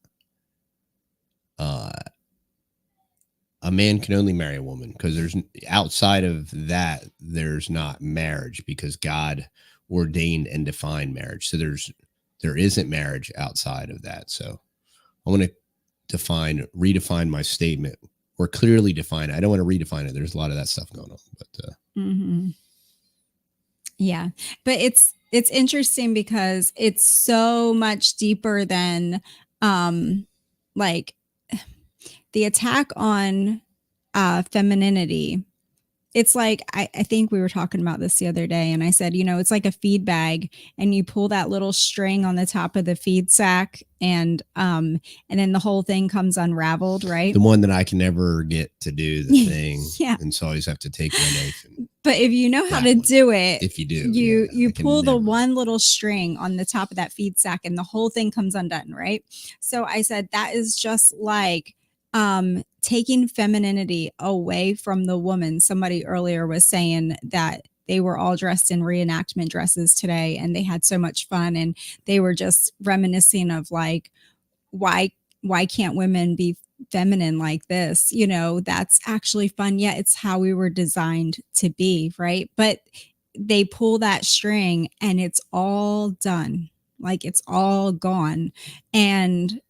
A man can only marry a woman because there's outside of that, there's not marriage because God ordained and defined marriage. So there isn't marriage outside of that. So I want to redefine my statement, or clearly define it. I don't want to redefine it. There's a lot of that stuff going on, but yeah, but it's interesting because it's so much deeper than like the attack on femininity. It's like I think we were talking about this the other day, and I said, you know, it's like a feed bag, and you pull that little string on the top of the feed sack, and then the whole thing comes unraveled, right? the one that I can never get to do the thing, yeah, and so I always have to take my knife. But if you know how to do it, if you do, you pull the one little string on the top of that feed sack, and the whole thing comes undone, right? So I said that is just like taking femininity away from the woman. Somebody earlier was saying that they were all dressed in reenactment dresses today and they had so much fun, and they were just reminiscing of like, why can't women be feminine like this? You know, that's actually fun. Yeah, it's how we were designed to be, right? But they pull that string and it's all done. Like it's all gone. And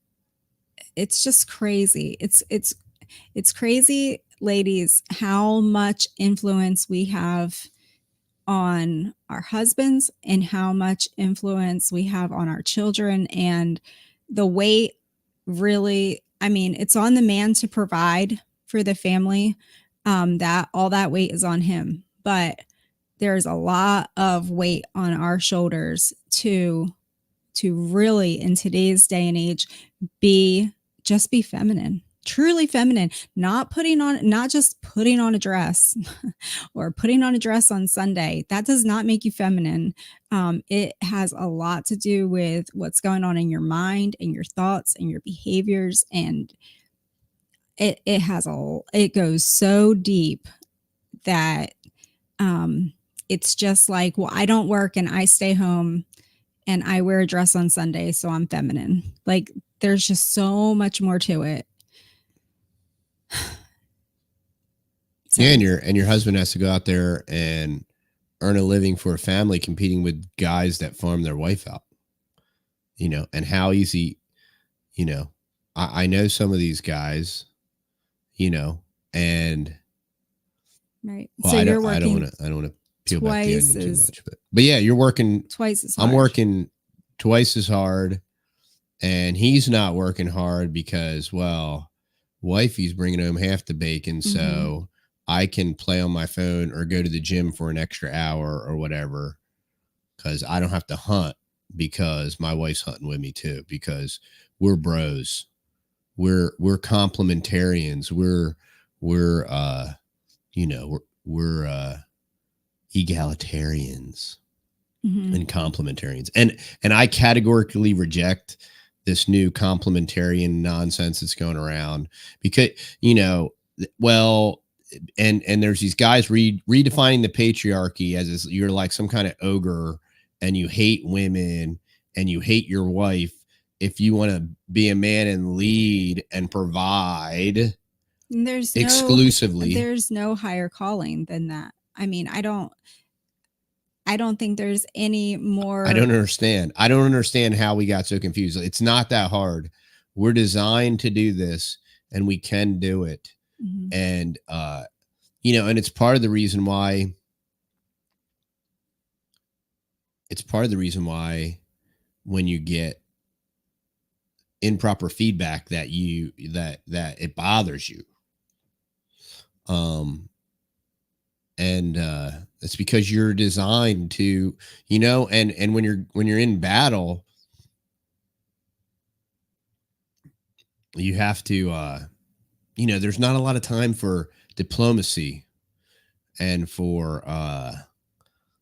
it's just crazy. It's crazy, ladies, how much influence we have on our husbands and how much influence we have on our children. And the weight really, I mean, it's on the man to provide for the family. That all that weight is on him, but there's a lot of weight on our shoulders to really, in today's day and age, be feminine, truly feminine, not just putting on a dress or putting on a dress on Sunday. That does not make you feminine. It has a lot to do with what's going on in your mind and your thoughts and your behaviors. And it goes so deep that it's just like, well, I don't work and I stay home and I wear a dress on Sunday, so I'm feminine. Like there's just so much more to it. So. Yeah, and your husband has to go out there and earn a living for a family, competing with guys that farm their wife out. You know, and how easy, you know, I know some of these guys you know, and Right. well, So you're I don't working want to, I don't want to peel back the twice onion too as much, but yeah, you're working, twice as I'm hard. working twice as hard, and he's not working hard because, well, wifey's bringing home half the bacon, Mhm. so I can play on my phone or go to the gym for an extra hour or whatever, because I don't have to hunt, because my wife's hunting with me too, because we're bros, we're complementarians, we're you know, we're egalitarians Mhm. and complementarians, and I categorically reject this new complementarian nonsense that's going around, because, you know, well, and there's these guys redefining the patriarchy as is, you're like some kind of ogre, and you hate women, and you hate your wife if you want to be a man and lead and provide And exclusively. there's no higher calling than that. I mean, I don't think there's any I more. don't understand. I don't understand how we got so confused. It's not that hard. We're designed to do this, and we can do it. Mhm. And you know, and it's part of the reason why when you get improper feedback that that it bothers you. Um and it's because you're designed to, you know, and when you're in battle, you have to you know, there's not a lot of time for diplomacy and for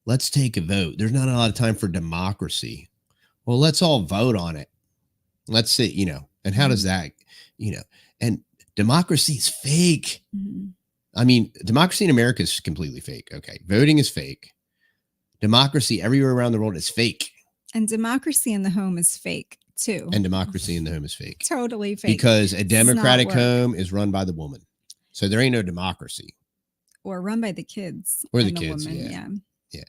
let's take a vote. There's not a lot of time for democracy. Well, let's all vote on it. Let's see, you know, and how does Mhm. that, you know, and democracy is fake. Mhm. I mean, democracy in America is completely fake. Okay. Voting is fake. Democracy everywhere around the world is fake. And democracy in the home is fake too. And democracy in the home is fake, Totally fake. because a Does not democratic work. home is run by the woman. So there ain't no democracy. Or run by the kids Or the and the kids. woman. Yeah. Yeah.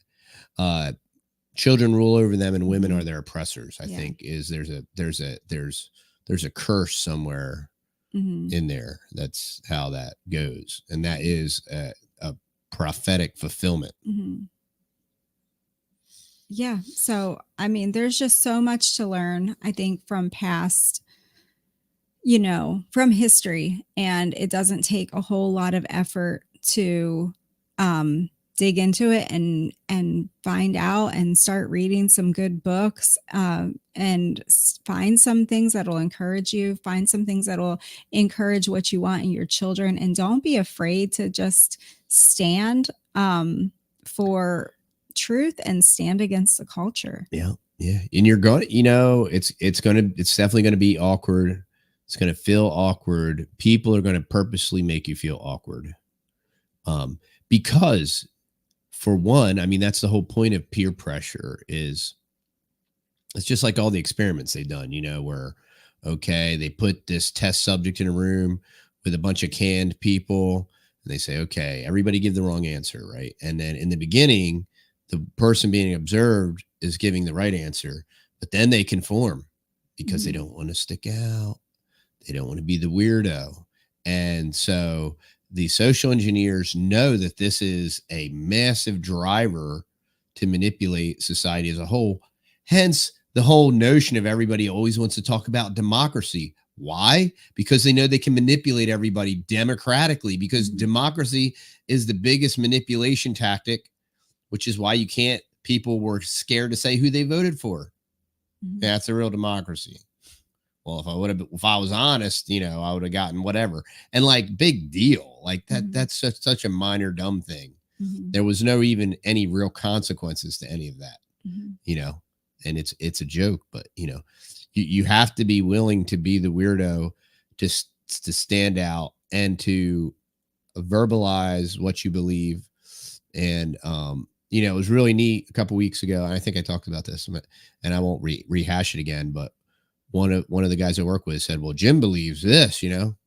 Yeah. Children rule over them, and women Mhm. are their oppressors. I Yeah. think is there's a curse somewhere Mhm. in there. That's how that goes, and that is a prophetic fulfillment. Mhm. Yeah. So, I mean, there's just so much to learn, I think, from past, from history. And it doesn't take a whole lot of effort to um, dig into it and find out and start reading some good books, and find some things that'll encourage you, find some things that'll encourage what you want in your children. And don't be afraid to just stand for truth and stand against the culture. Yeah, yeah, and you're going, you know, it's definitely going to be awkward. It's going to feel awkward. People are going to purposely make you feel awkward, um, because, for one, I mean, that's the whole point of peer pressure. Is it's just like all the experiments they've done, you know, where, okay, they put this test subject in a room with a bunch of canned people, and they say, okay, everybody give the wrong answer, right? And then in the beginning, the person being observed is giving the right answer, but then they conform because they Mhm. don't want to stick out. They don't want to be the weirdo. And so the social engineers know that this is a massive driver to manipulate society as a whole. Hence, the whole notion of everybody always wants to talk about democracy. Why? Because they know they can manipulate everybody democratically, because Mhm. democracy is the biggest manipulation tactic, which is why you can't, people were scared to say who they voted for. Mhm. That's a real democracy. Well, if I was honest, you know, I would have gotten whatever. And like, big deal. Like Mhm. that's such a minor dumb thing. Mhm. There was no even any real consequences to any of that, Mhm. you know. And it's a joke, but you know, you have to be willing to be the weirdo, to to stand out and to verbalize what you believe. And you know, it was really neat a couple weeks ago, and I think I talked about this, and I won't rehash it again, but one of the guys I work with said, "Well, Jim believes this, you know,"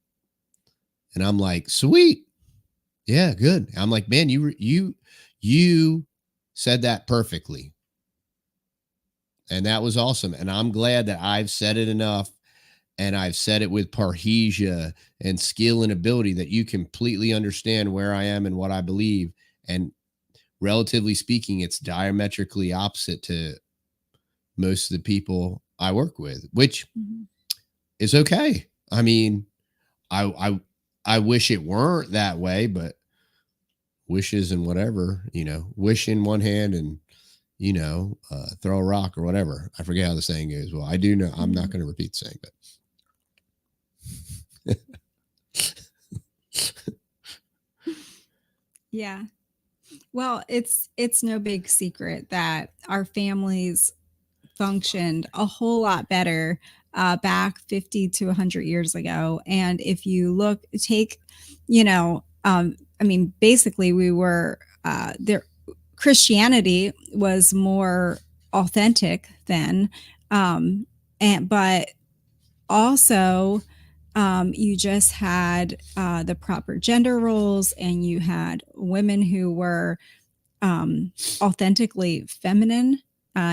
and I'm like, "Sweet, yeah, good." I'm like, "Man, you said that perfectly, and that was awesome." And I'm glad that I've said it enough, and I've said it with parrhesia and skill and ability, that you completely understand where I am and what I believe. And relatively speaking, it's diametrically opposite to most of the people I work with, which is okay. I mean, I wish it weren't that way, but wishes and whatever, wish in one hand and, throw a rock or whatever. I forget how the saying goes. Well, I do know. I'm not going to repeat the saying, but Yeah. Well, it's no big secret that our families functioned a whole lot better back 50 to 100 years ago. And if you I mean, basically, we were there. Christianity was more authentic then, but also you just had the proper gender roles, and you had women who were authentically feminine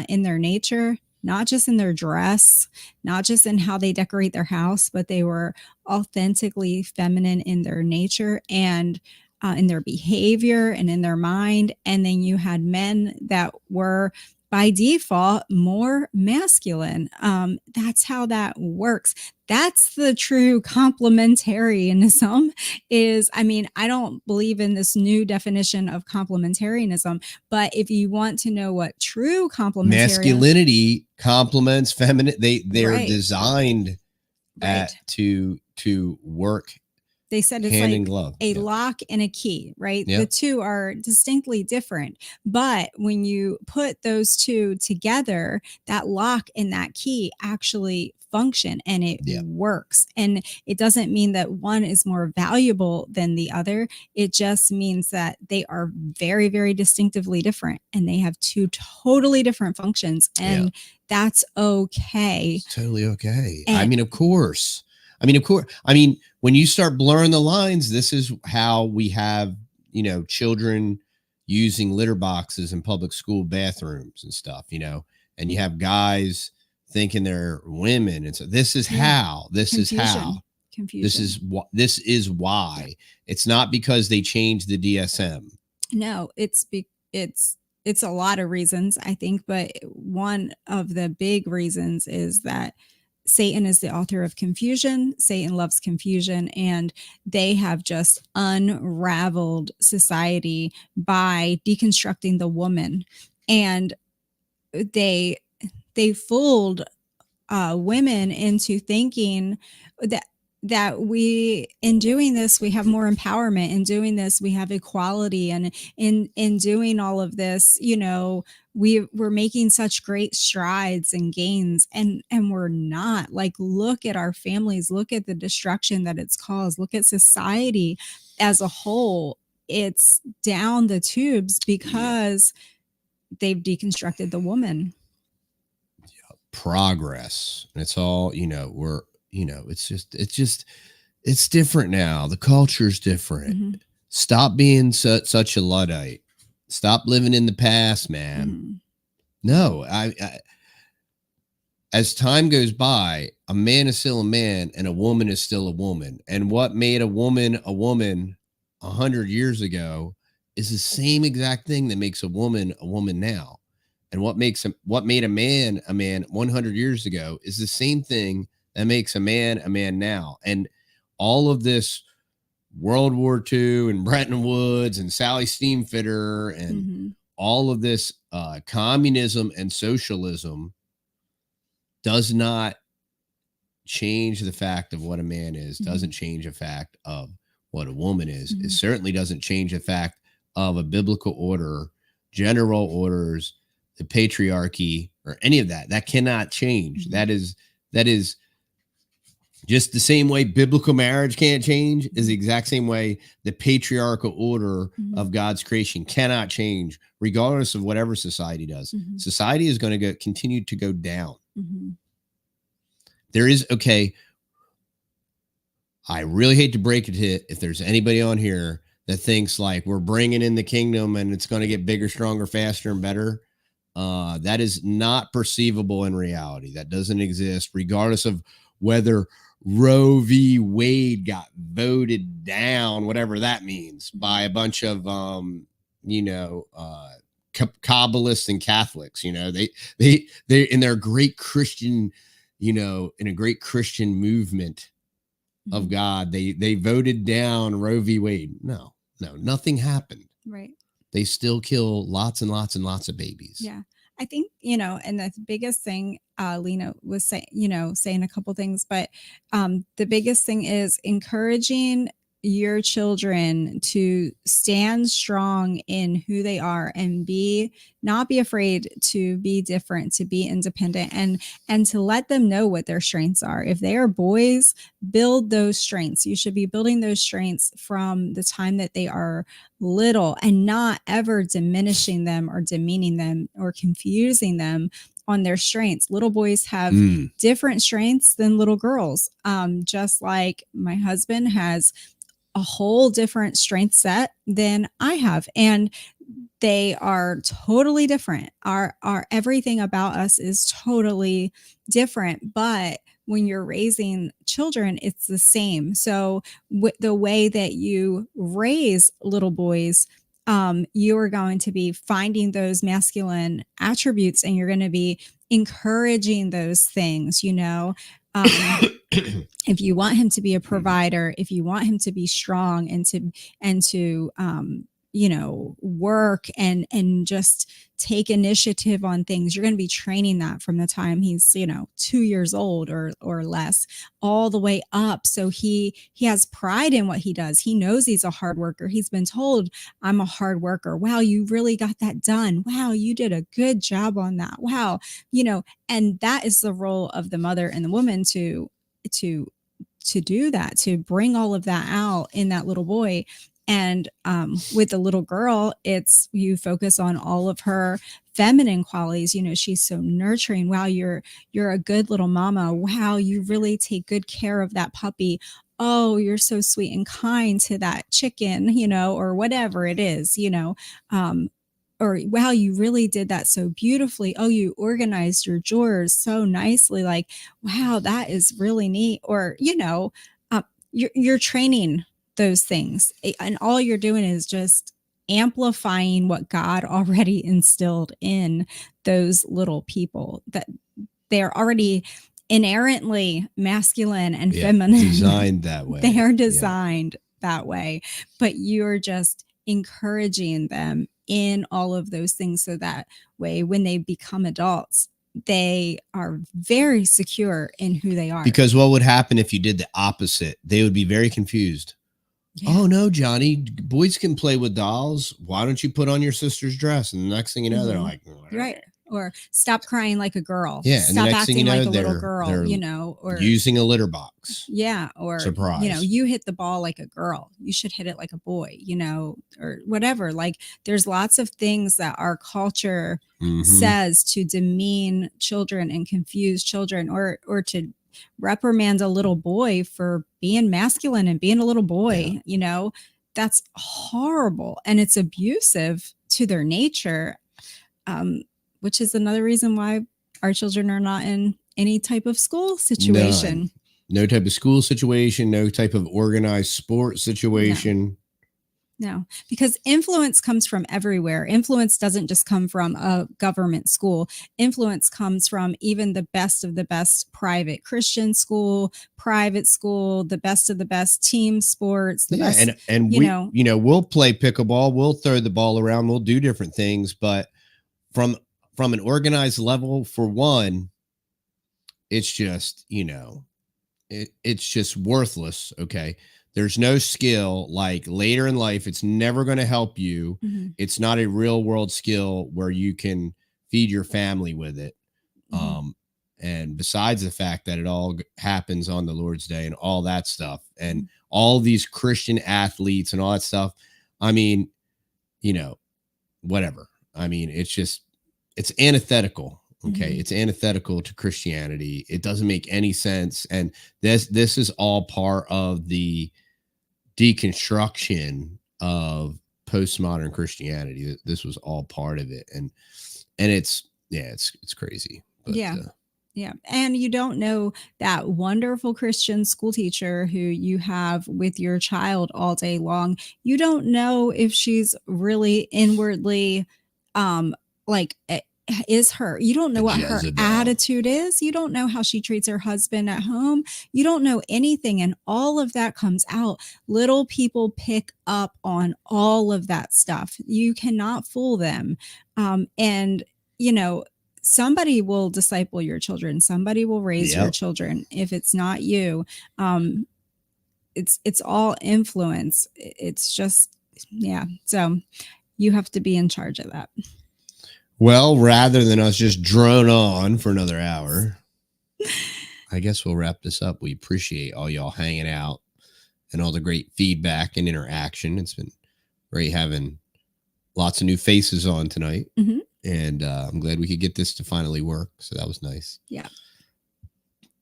in their nature, not just in their dress, not just in how they decorate their house, but they were authentically feminine in their nature and in their behavior and in their mind. And then you had men that were by default more masculine. That's how that works. That's the true complementarianism. I don't believe in this new definition of complementarianism, but if you want to know what true masculinity complements feminine, they're Right. designed to work. They said it's hand like in glove. a lock and a key, right? Yeah. The two are distinctly different. But when you put those two together, that lock and that key actually function, and it works. And it doesn't mean that one is more valuable than the other. It just means that they are very, very distinctively different, and they have two totally different functions. And that's okay. It's totally okay. Of course. When you start blurring the lines, this is how we have, children using litter boxes in public school bathrooms and stuff, and you have guys thinking they're women. And so this is how, Confusion. This is why. It's not because they changed the DSM. No, it's a lot of reasons, I think, but one of the big reasons is that Satan is the author of confusion. Satan loves confusion, and they have just unraveled society by deconstructing the woman. And they fooled women into thinking that we, in doing this, we have more empowerment. In doing this, we have equality. And in doing all of this, we're making such great strides and gains, and we're not. Like, look at our families, look at the destruction that it's caused, look at society as a whole. It's down the tubes because they've deconstructed the woman. Progress. And it's all, it's different now. The culture's different. Stop being such a Luddite. Stop living in the past, man. No, as time goes by, a man is still a man and a woman is still a woman. And what made a woman 100 years ago is the same exact thing that makes a woman now. And what made a man 100 years ago is the same thing that makes a man now. And all of this World War II and Bretton Woods and Sally Steamfitter and all of this communism and socialism does not change the fact of what a man is, doesn't change the fact of what a woman is. It certainly doesn't change the fact of a biblical order, general orders, the patriarchy, or any of that. That cannot change. That is just the same way biblical marriage can't change, is the exact same way the patriarchal order of God's creation cannot change, regardless of whatever society does. Society is going to continue to go down. There is, I really hate to break it to you, if there's anybody on here that thinks like we're bringing in the kingdom and it's going to get bigger, stronger, faster, and better. That is not perceivable in reality. That doesn't exist, regardless of whether Roe v. Wade got voted down, whatever that means, by a bunch of Kabbalists and Catholics. They in their great Christian, in a great Christian movement of God, they voted down Roe v. Wade. No, nothing happened. Right. They still kill lots and lots and lots of babies. Yeah. I think, and the biggest thing, Lena was saying a couple things, but the biggest thing is encouraging your children to stand strong in who they are and not be afraid to be different, to be independent, and to let them know what their strengths are. If they are boys, build those strengths. You should be building those strengths from the time that they are little, and not ever diminishing them or demeaning them or confusing them on their strengths. Little boys have different strengths than little girls. Just like my husband has a whole different strength set than I have. And they are totally different. Our everything about us is totally different. But when you're raising children, it's the same. So the way that you raise little boys, you are going to be finding those masculine attributes, and you're going to be encouraging those things, if you want him to be a provider, if you want him to be strong and to work and just take initiative on things, you're going to be training that from the time he's 2 years old or less, all the way up. So he has pride in what he does. He knows he's a hard worker. He's been told, I'm a hard worker. Wow, you really got that done. Wow, you did a good job on that. Wow, and that is the role of the mother and the woman to do that, to bring all of that out in that little boy. And with the little girl, it's you focus on all of her feminine qualities. She's so nurturing. Wow, you're a good little mama. Wow, you really take good care of that puppy. Oh, you're so sweet and kind to that chicken, or whatever it is, or wow, you really did that so beautifully. Oh, you organized your drawers so nicely. Like, wow, that is really neat. Or, you're training those things, and all you're doing is just amplifying what God already instilled in those little people, that they're already inherently masculine and feminine, designed that way. They are designed that way, but you're just encouraging them in all of those things, so that way when they become adults, they are very secure in who they are. Because what would happen if you did the opposite? They would be very confused. Yeah. Oh no, Johnny, boys can play with dolls. Why don't you put on your sister's dress? And the next thing you know, they're like, right. Or stop crying like a girl. Yeah. Stop and the next acting thing you know, like a little girl, or using a litter box. Yeah. Or, surprise. You hit the ball like a girl. You should hit it like a boy, or whatever. Like, there's lots of things that our culture says to demean children and confuse children, or to reprimand a little boy for being masculine and being a little boy. That's horrible, and it's abusive to their nature, which is another reason why our children are not in any type of school situation. No type of school situation, no type of organized sport situation. No, because influence comes from everywhere. Influence doesn't just come from a government school. Influence comes from even the best of the best private Christian school, private school, the best of the best team sports. Best, and we'll play pickleball, we'll throw the ball around, we'll do different things, but from an organized level, for one, it's just it's just worthless. Okay. There's no skill. Like, later in life, it's never going to help you. It's not a real world skill where you can feed your family with it. And besides the fact that it all happens on the Lord's Day and all that stuff, and all these Christian athletes and all that stuff, I mean, whatever. I mean, it's antithetical. Okay. It's antithetical to Christianity. It doesn't make any sense. And this is all part of the deconstruction of postmodern Christianity. This was all part of it. And it's crazy. But, Yeah. And you don't know that wonderful Christian school teacher who you have with your child all day long. You don't know if she's really inwardly, like, is her, you don't know A what her Jezebel. attitude is. You don't know how she treats her husband at home. You don't know anything. And all of that comes out. Little people pick up on all of that stuff. You cannot fool them. And, you know, somebody will disciple your children. Somebody will raise your Yep. children. If it's not you, it's all influence. It's just, yeah. So you have to be in charge of that. Well, rather than us just drone on for another hour, I guess we'll wrap this up. We appreciate all y'all hanging out and all the great feedback and interaction. It's been great having lots of new faces on tonight. Mhm. And I'm glad we could get this to finally work. So that was nice. Yeah.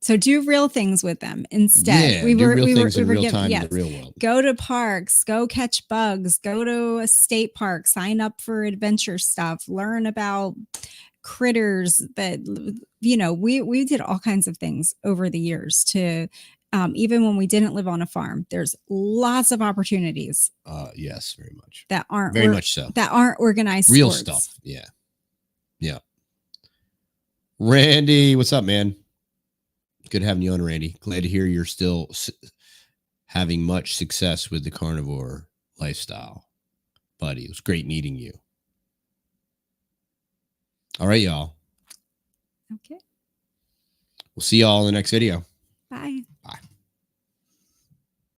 So do real things with them instead. Yeah, do real things in real time in the real world. Go to parks, go catch bugs, go to a state park, sign up for adventure stuff, learn about critters that, you know, we did all kinds of things over the years to, even when we didn't live on a farm, there's lots of opportunities. Yes, very much. That aren't very much so. That aren't organized real sports. stuff. Yeah. Yeah. Randy, what's up, man? Good having you on, Randy. Glad to hear you're still having much success with the carnivore lifestyle. Buddy, it was great meeting you. All right, y'all. Okay. We'll see y'all in the next video. Bye.